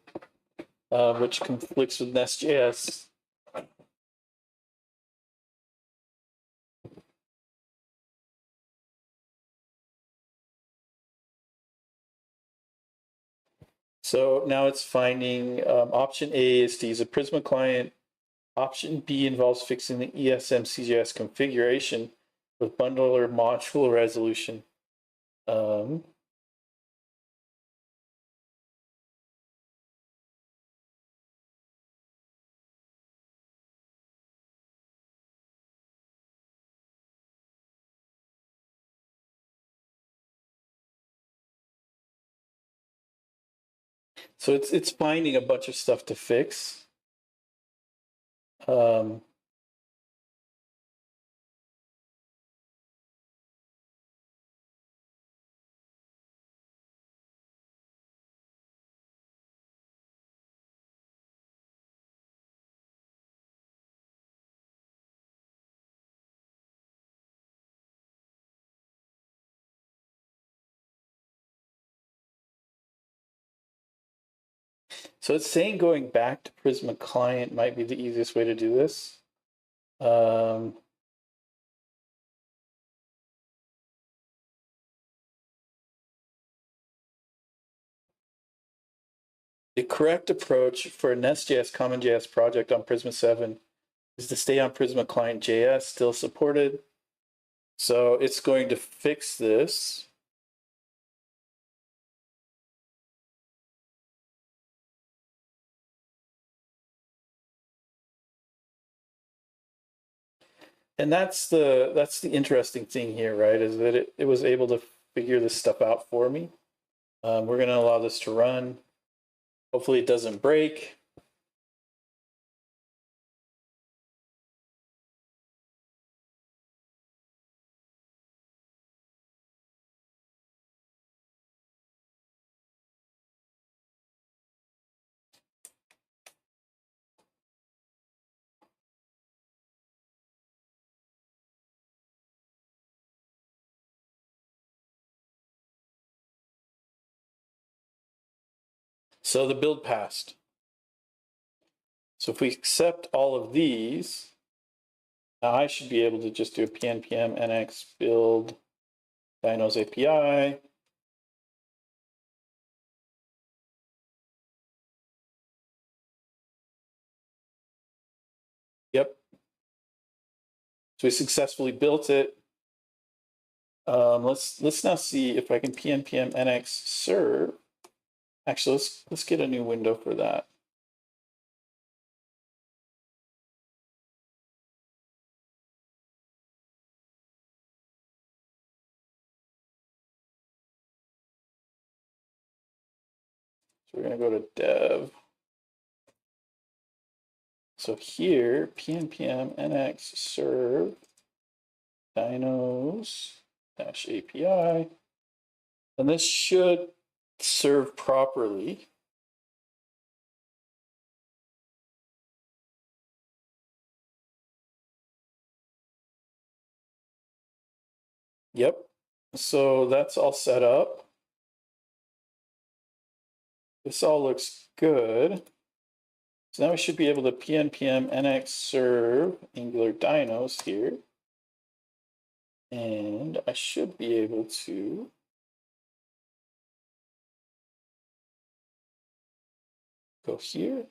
which conflicts with Nest.js. So now it's finding option A is to use a Prisma client. Option B involves fixing the ESM CJS configuration with bundler module resolution. So it's finding a bunch of stuff to fix. So it's saying going back to Prisma client might be the easiest way to do this. The correct approach for a Nest.js CommonJS project on Prisma 7 is to stay on Prisma client JS, still supported. So it's going to fix this. And that's the interesting thing here, right? Is that it was able to figure this stuff out for me. We're going to allow this to run. Hopefully it doesn't break. So the build passed. So if we accept all of these, now I should be able to just do a pnpm nx build dynos API. Yep. So we successfully built it. Let's now see if I can pnpm nx serve. Actually, let's get a new window for that. So we're going to go to dev. So here, pnpm nx serve dynos -api, and this should serve properly. Yep. So that's all set up. This all looks good. So now we should be able to pnpm nx serve Angular dynos here. And I should be able to go here.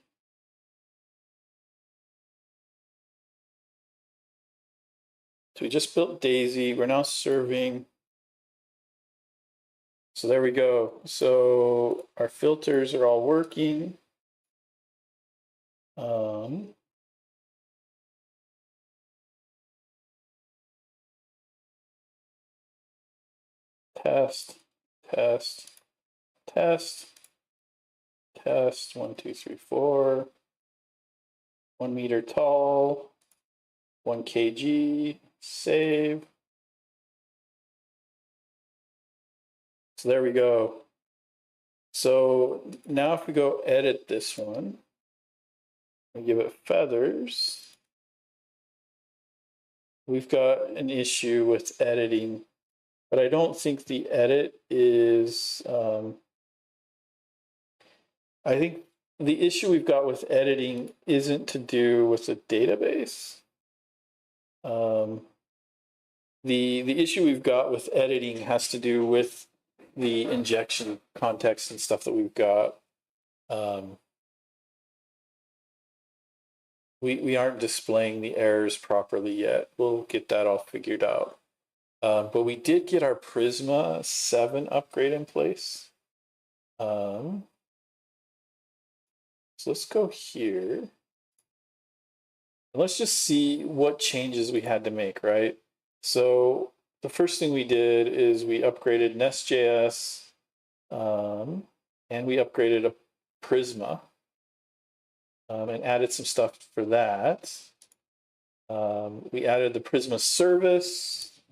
So we just built Daisy. We're now serving. So there we go. So our filters are all working. Test, test, test, test. 1, 2, 3, 4. 1 meter tall. 1 kg. Save. So there we go. So now if we go edit this one, we give it feathers. We've got an issue with editing, but I don't think the edit is, I think the issue we've got with editing isn't to do with the database. The issue we've got with editing has to do with the injection context and stuff that we've got. We aren't displaying the errors properly yet. We'll get that all figured out. But we did get our Prisma 7 upgrade in place. So let's go here. Let's just see what changes we had to make, right? So the first thing we did is we upgraded Nest.js, and we upgraded a Prisma, and added some stuff for that. We added the Prisma service.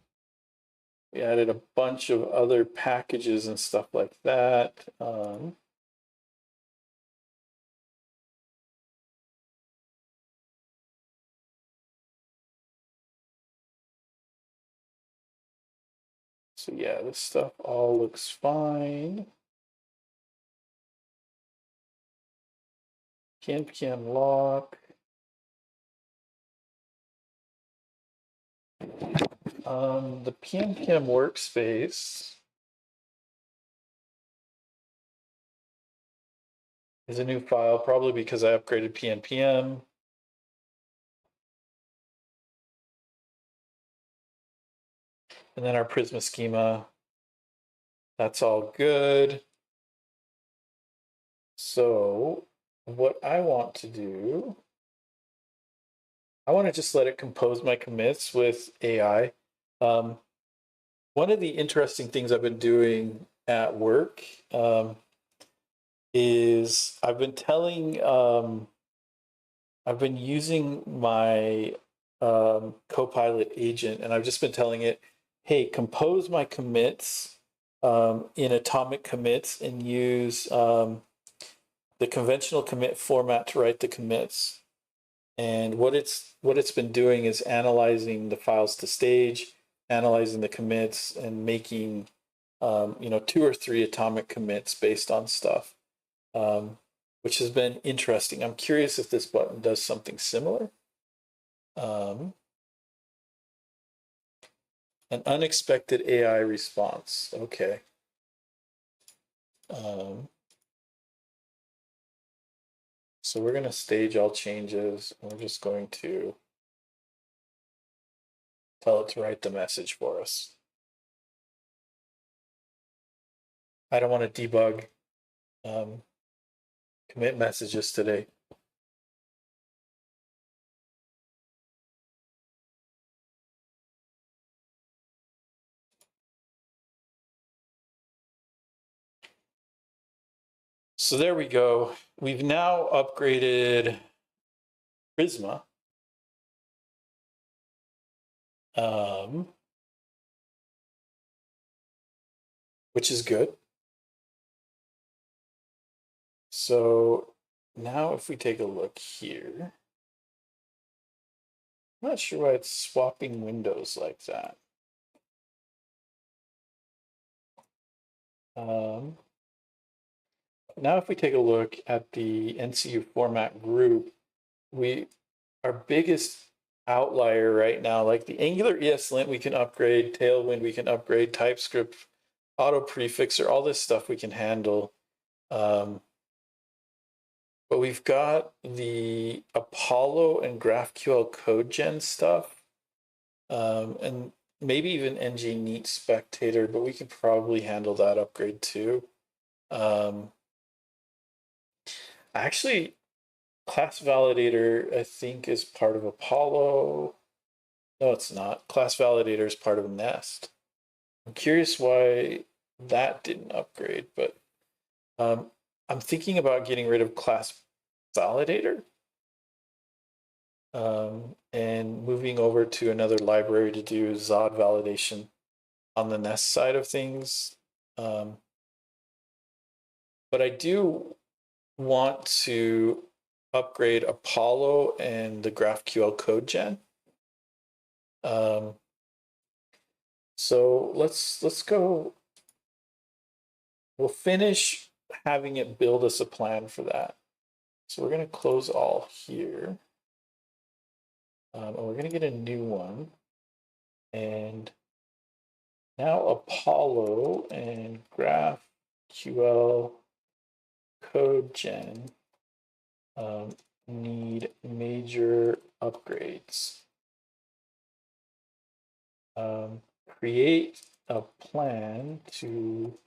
We added a bunch of other packages and stuff like that. So yeah, this stuff all looks fine. npm lock. The pnpm workspace is a new file, probably because I upgraded pnpm. And then our Prisma schema, that's all good. So what I want to do, I want to just let it compose my commits with AI. One of the interesting things I've been doing at work is I've been telling, I've been using my Copilot agent, and I've just been telling it, hey, compose my commits in atomic commits and use the conventional commit format to write the commits. And what it's been doing is analyzing the files to stage, analyzing the commits, and making 2 or 3 atomic commits based on stuff, which has been interesting. I'm curious if this button does something similar. An unexpected AI response. Okay. So we're going to stage all changes. We're just going to tell it to write the message for us. I don't want to debug commit messages today. So there we go. We've now upgraded Prisma. Which is good. So now if we take a look here, I'm not sure why it's swapping windows like that. Now if we take a look at the NCU format group, our biggest outlier right now, like the Angular ESLint we can upgrade, Tailwind we can upgrade, TypeScript, auto prefixer, all this stuff we can handle. But we've got the Apollo and GraphQL code gen stuff, and maybe even ng neat spectator, but we can probably handle that upgrade too. Actually, class validator, I think, is part of Apollo. No, it's not. Class validator is part of Nest. I'm curious why that didn't upgrade, but I'm thinking about getting rid of class validator and moving over to another library to do Zod validation on the Nest side of things. But I do want to upgrade Apollo and the GraphQL code gen. So let's go. We'll finish having it build us a plan for that. So we're going to close all here. And we're going to get a new one. And now Apollo and GraphQL code gen need major upgrades. Create a plan to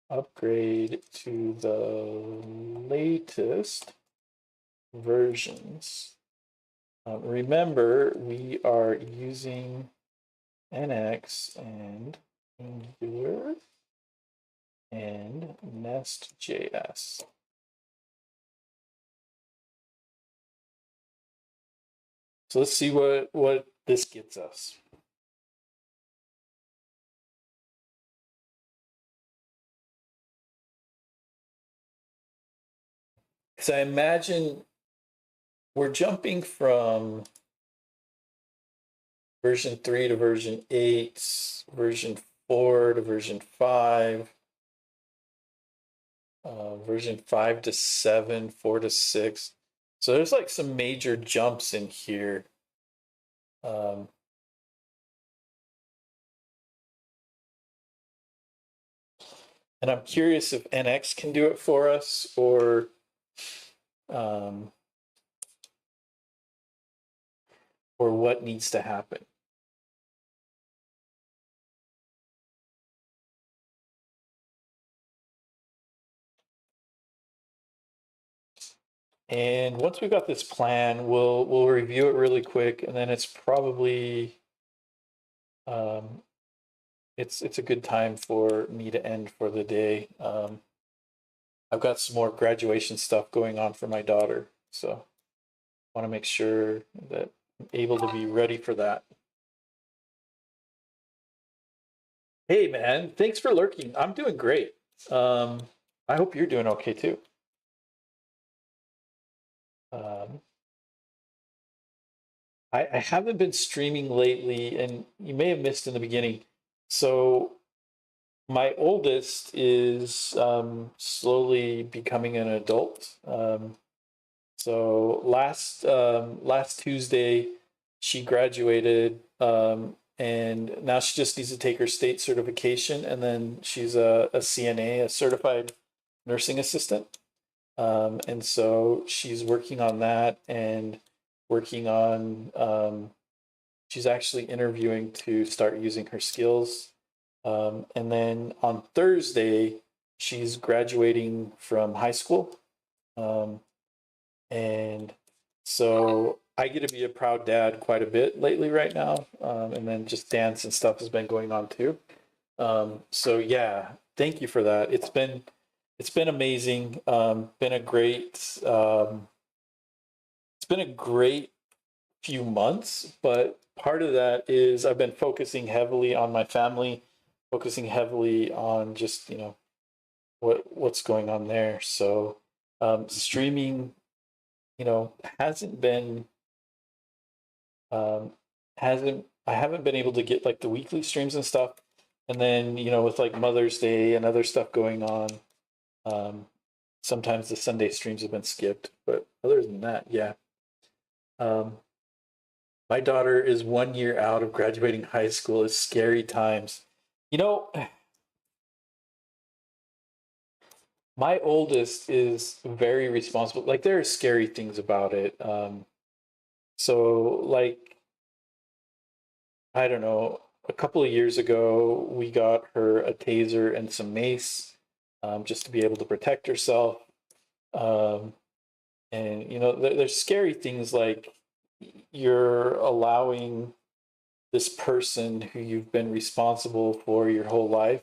upgrade to the latest versions. Remember, we are using NX and Angular and Nest.js. So let's see what this gets us. So I imagine we're jumping from version 3 to version 8, version 4 to version 5, version 5 to 7, 4 to 6. So there's like some major jumps in here. And I'm curious if NX can do it for us, or what needs to happen. And once we've got this plan, we'll review it really quick, and then it's probably it's a good time for me to end for the day. I've got some more graduation stuff going on for my daughter, so I want to make sure that I'm able to be ready for that. Hey man, thanks for lurking. I'm doing great. I hope you're doing okay too. I haven't been streaming lately, and you may have missed in the beginning. So my oldest is slowly becoming an adult. So last Tuesday, she graduated, and now she just needs to take her state certification, and then she's a CNA, a certified nursing assistant. And so she's working on that and working on, she's actually interviewing to start using her skills. And then on Thursday, she's graduating from high school. And so I get to be a proud dad quite a bit lately right now. And then just dance and stuff has been going on too. So yeah, thank you for that. it's been amazing. Been a great. It's been a great few months, but part of that is I've been focusing heavily on my family, focusing heavily on just what's going on there. So streaming, hasn't been um, hasn't I haven't been able to get like the weekly streams and stuff. And then with like Mother's Day and other stuff going on, um, sometimes the Sunday streams have been skipped. But other than that, yeah. Um, my daughter is 1 year out of graduating high school. It's scary times. You know, my oldest is very responsible. Like there are scary things about it. So like I don't know, a couple of years ago we got her a taser and some mace, just to be able to protect herself. Um, and there's scary things like you're allowing this person who you've been responsible for your whole life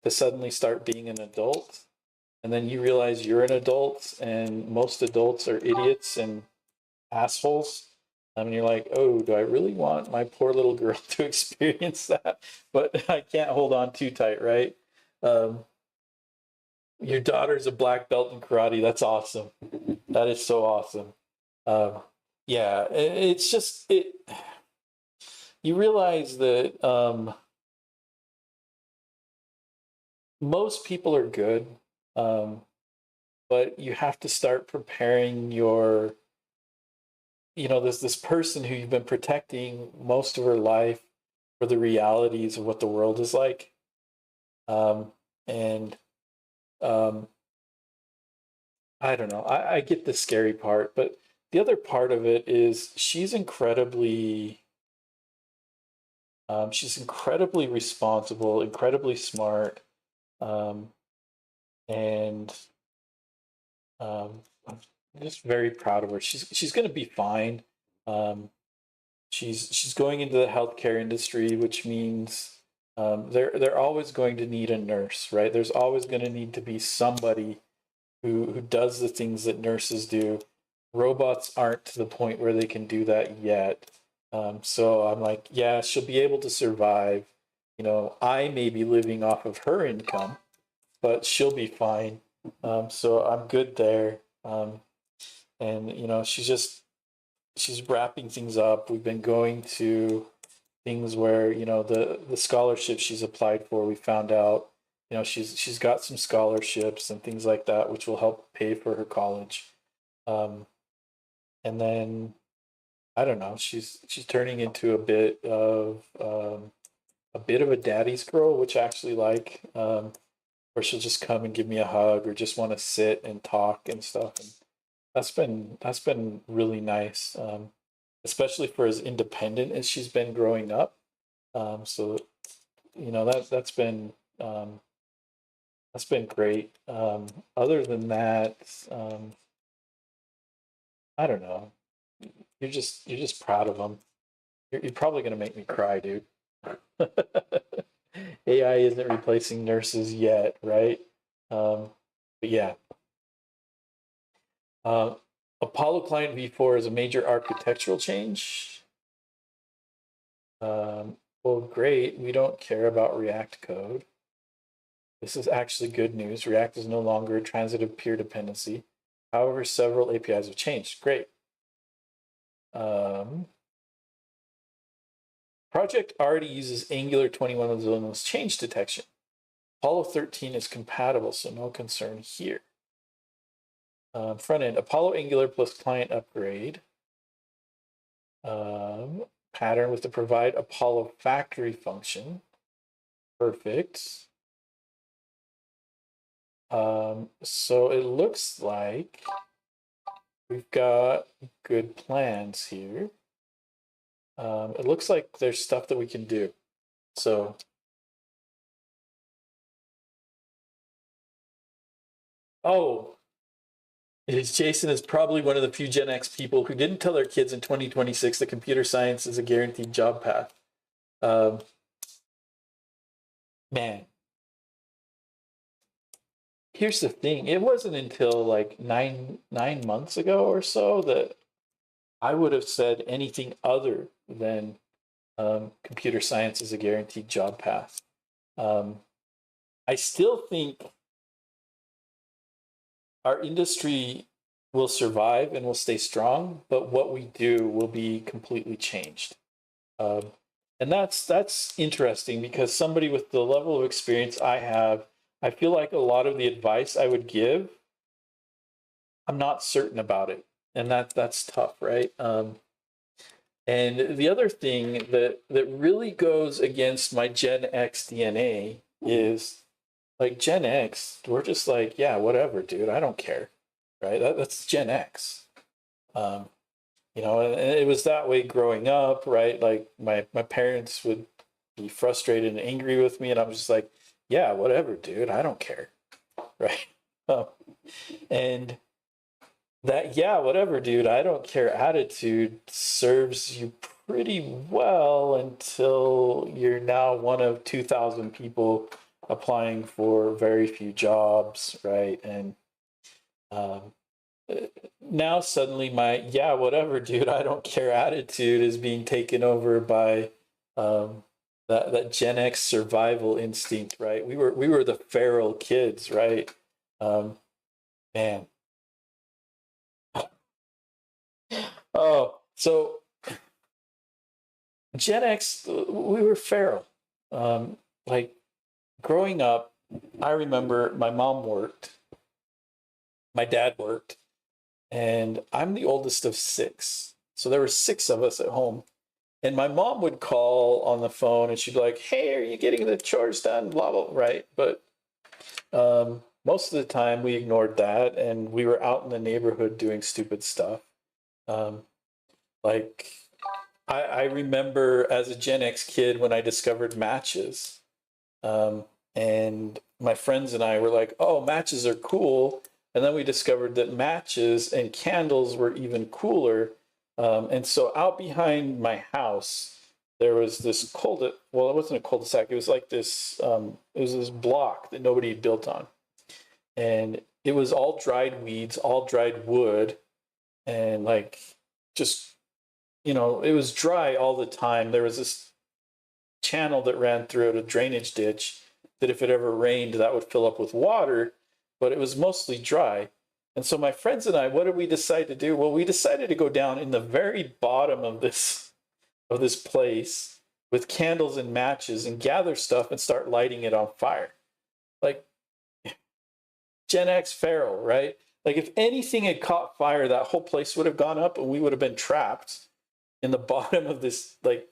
to suddenly start being an adult, and then you realize you're an adult and most adults are idiots and assholes. I mean, you're like, oh, do I really want my poor little girl to experience that? But I can't hold on too tight, right? um, your daughter's a black belt in karate. That's awesome. That is so awesome. um, yeah, it's just it you realize that most people are good, um, but you have to start preparing this person who you've been protecting most of her life for the realities of what the world is like. And um, I don't know. I get the scary part, but the other part of it is she's incredibly responsible, incredibly smart, um, and I'm just very proud of her. She's going to be fine. Um, she's going into the healthcare industry, which means they're always going to need a nurse, right? There's always going to need to be somebody who does the things that nurses do. Robots aren't to the point where they can do that yet. So I'm like, yeah, she'll be able to survive. I may be living off of her income, but she'll be fine. So I'm good there. And she's wrapping things up. We've been going to things where the scholarship she's applied for. We found out she's got some scholarships and things like that, which will help pay for her college. Um, and then I don't know. She's turning into a bit of a daddy's girl, which I actually like. Where she'll just come and give me a hug or just want to sit and talk and stuff. And that's been really nice, especially for as independent as she's been growing up. So um, that's been great. Other than that, um, I don't know. You're just proud of them. You're probably gonna make me cry, dude. AI isn't replacing nurses yet, right? But yeah, uh, Apollo Client v4 is a major architectural change. Well, great. We don't care about React code. This is actually good news. React is no longer a transitive peer dependency. However, several APIs have changed. Great. Um, project already uses Angular 21 as well as change detection. Apollo 13 is compatible, so no concern here. Front end, Apollo Angular plus client upgrade. Pattern with the provide Apollo factory function. Perfect. So it looks like we've got good plans here. It looks like there's stuff that we can do. So, oh, Jason is probably one of the few Gen X people who didn't tell their kids in 2026 that computer science is a guaranteed job path. Um, man, here's the thing. It wasn't until like nine months ago or so that I would have said anything other than computer science is a guaranteed job path. Um, I still think our industry will survive and will stay strong, but what we do will be completely changed. Um, and that's interesting because somebody with the level of experience I have, I feel like a lot of the advice I would give, I'm not certain about it, and that's tough, right? And the other thing that really goes against my Gen X DNA is like Gen X. We're just like, yeah, whatever, dude. I don't care, right? That's Gen X. Um, and it was that way growing up, right? Like my parents would be frustrated and angry with me, and I'm just like, yeah, whatever, dude. I don't care, right? Um, and that, yeah, whatever, dude, I don't care attitude serves you pretty well until you're now one of 2,000 people applying for very few jobs, right? And um, now suddenly my, yeah, whatever, dude, I don't care attitude is being taken over by um, that Gen X survival instinct, right? We were the feral kids, right? Um, man. Oh, so Gen X, we were feral. Um, like growing up, I remember my mom worked, my dad worked, and I'm the oldest of six. So there were six of us at home. And my mom would call on the phone and she'd be like, hey, are you getting the chores done? Blah, blah, right. But most of the time we ignored that and we were out in the neighborhood doing stupid stuff. Um, like I remember as a Gen X kid when I discovered matches. Um, and my friends and I were like, oh, matches are cool. And then we discovered that matches and candles were even cooler. And so out behind my house, there was this well, it wasn't a cul-de-sac. It was like this, it was this block that nobody had built on. And it was all dried weeds, all dried wood, and like just, it was dry all the time. There was this channel that ran through it, a drainage ditch, that if it ever rained, that would fill up with water, but it was mostly dry. And so my friends and I, what did we decide to do? Well, we decided to go down in the very bottom of this place with candles and matches and gather stuff and start lighting it on fire. Like Gen X feral, right? Like if anything had caught fire, that whole place would have gone up and we would have been trapped in the bottom of this like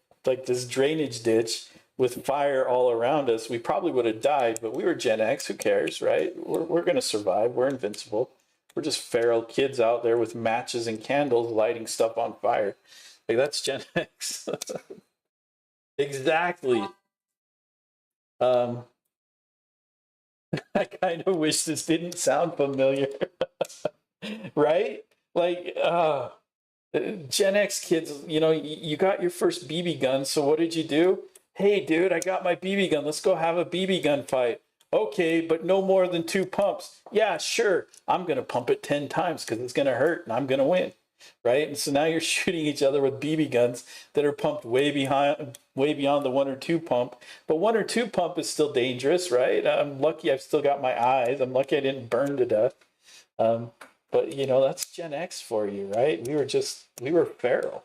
this drainage ditch with fire all around us. We probably would have died, but we were Gen X. Who cares, right? We're going to survive. We're invincible. We're just feral kids out there with matches and candles lighting stuff on fire. Like that's Gen X. Exactly. Um, I kind of wish this didn't sound familiar, right? Like, Gen X kids, you got your first BB gun. So what did you do? Hey, dude, I got my BB gun. Let's go have a BB gun fight. Okay, but no more than 2 pumps. Yeah, sure. I'm going to pump it 10 times because it's going to hurt and I'm going to win. Right. And so now you're shooting each other with BB guns that are pumped way beyond the 1 or 2 pump. But 1 or 2 pump is still dangerous, right? I'm lucky I've still got my eyes. I'm lucky I didn't burn to death. Um, but that's Gen X for you, right? We were feral.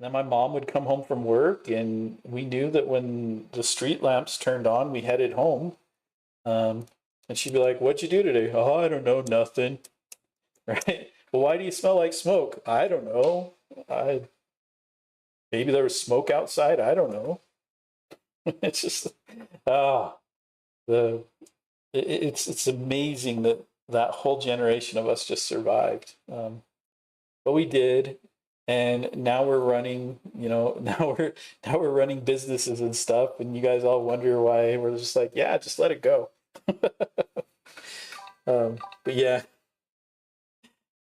Then my mom would come home from work, and we knew that when the street lamps turned on, we headed home. Um, and she'd be like, "What'd you do today?" "Oh, I don't know, nothing." Right? "Well, why do you smell like smoke?" "I don't know. I maybe there was smoke outside. I don't know." It's just ah the it's amazing that that whole generation of us just survived. But we did, and now we're running. Now we're running businesses and stuff, and you guys all wonder why we're just like, yeah, just let it go. But yeah,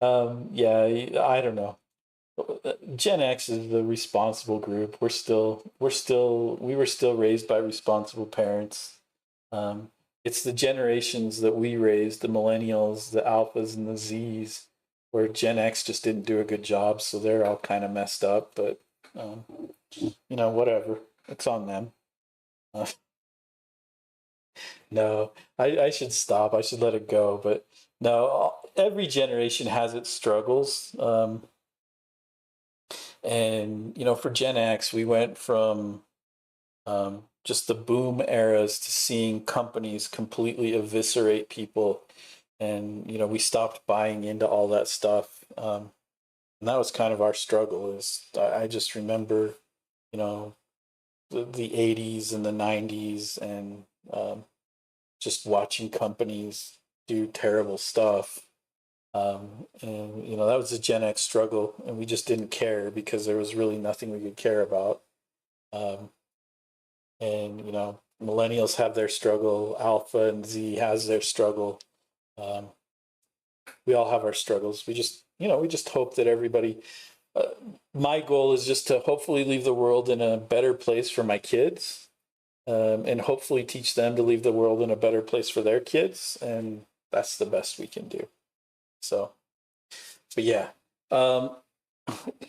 yeah, I don't know. Gen X is the responsible group. We were still raised by responsible parents. it's the generations that we raised, the millennials, the alphas, and the Zs, where Gen X just didn't do a good job, so they're all kind of messed up. But um, whatever, it's on them. Uh, no, I should stop. I should let it go. But no, every generation has its struggles. And for Gen X, we went from just the boom eras to seeing companies completely eviscerate people, and we stopped buying into all that stuff. And that was kind of our struggle. Is I just remember, the 80s and the 90s, and just watching companies do terrible stuff. And that was a Gen X struggle, and we just didn't care because there was really nothing we could care about. Um, and millennials have their struggle, Alpha and Z has their struggle. Um, we all have our struggles. We just hope that everybody. My goal is just to hopefully leave the world in a better place for my kids, and hopefully teach them to leave the world in a better place for their kids, and that's the best we can do. So, but yeah, um,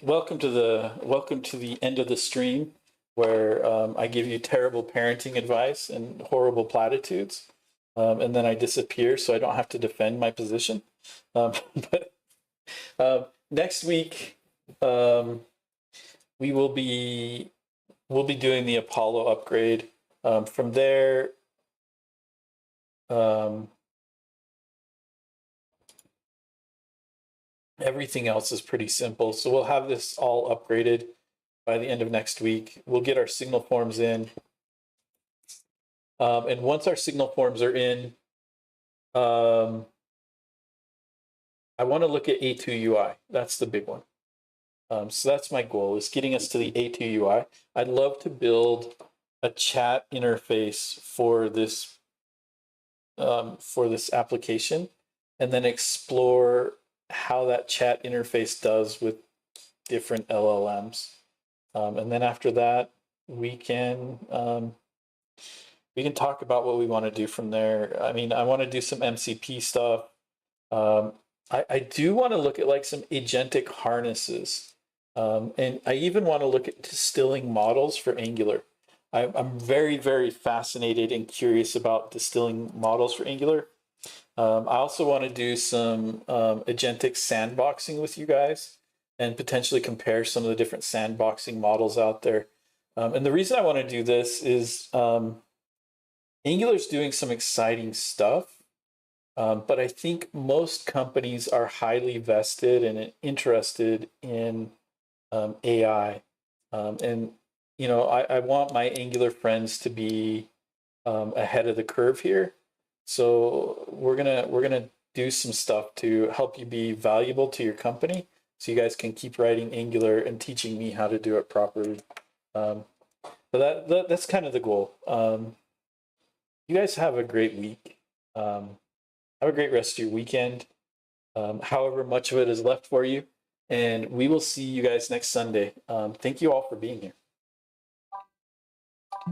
welcome to the end of the stream, where I give you terrible parenting advice and horrible platitudes, and then I disappear so I don't have to defend my position. But next week, we will be we'll be doing the Apollo upgrade. From there, everything else is pretty simple. So we'll have this all upgraded by the end of next week. We'll get our signal forms in. And once our signal forms are in, I want to look at A2UI. That's the big one. So that's my goal, is getting us to the A2UI. I'd love to build a chat interface for this application, and then explore how that chat interface does with different LLMs. And then after that, we can talk about what we want to do from there. I mean, I want to do some MCP stuff. I do want to look at like some agentic harnesses. And I even want to look at distilling models for Angular. I'm very, very fascinated and curious about distilling models for Angular. I also want to do some agentic sandboxing with you guys, and potentially compare some of the different sandboxing models out there. And the reason I want to do this is Angular's doing some exciting stuff, but I think most companies are highly vested and interested in AI. And I want my Angular friends to be ahead of the curve here. So we're gonna do some stuff to help you be valuable to your company, so you guys can keep writing Angular and teaching me how to do it properly. But that's kind of the goal. You guys have a great week. Have a great rest of your weekend, however much of it is left for you. And we will see you guys next Sunday. Thank you all for being here.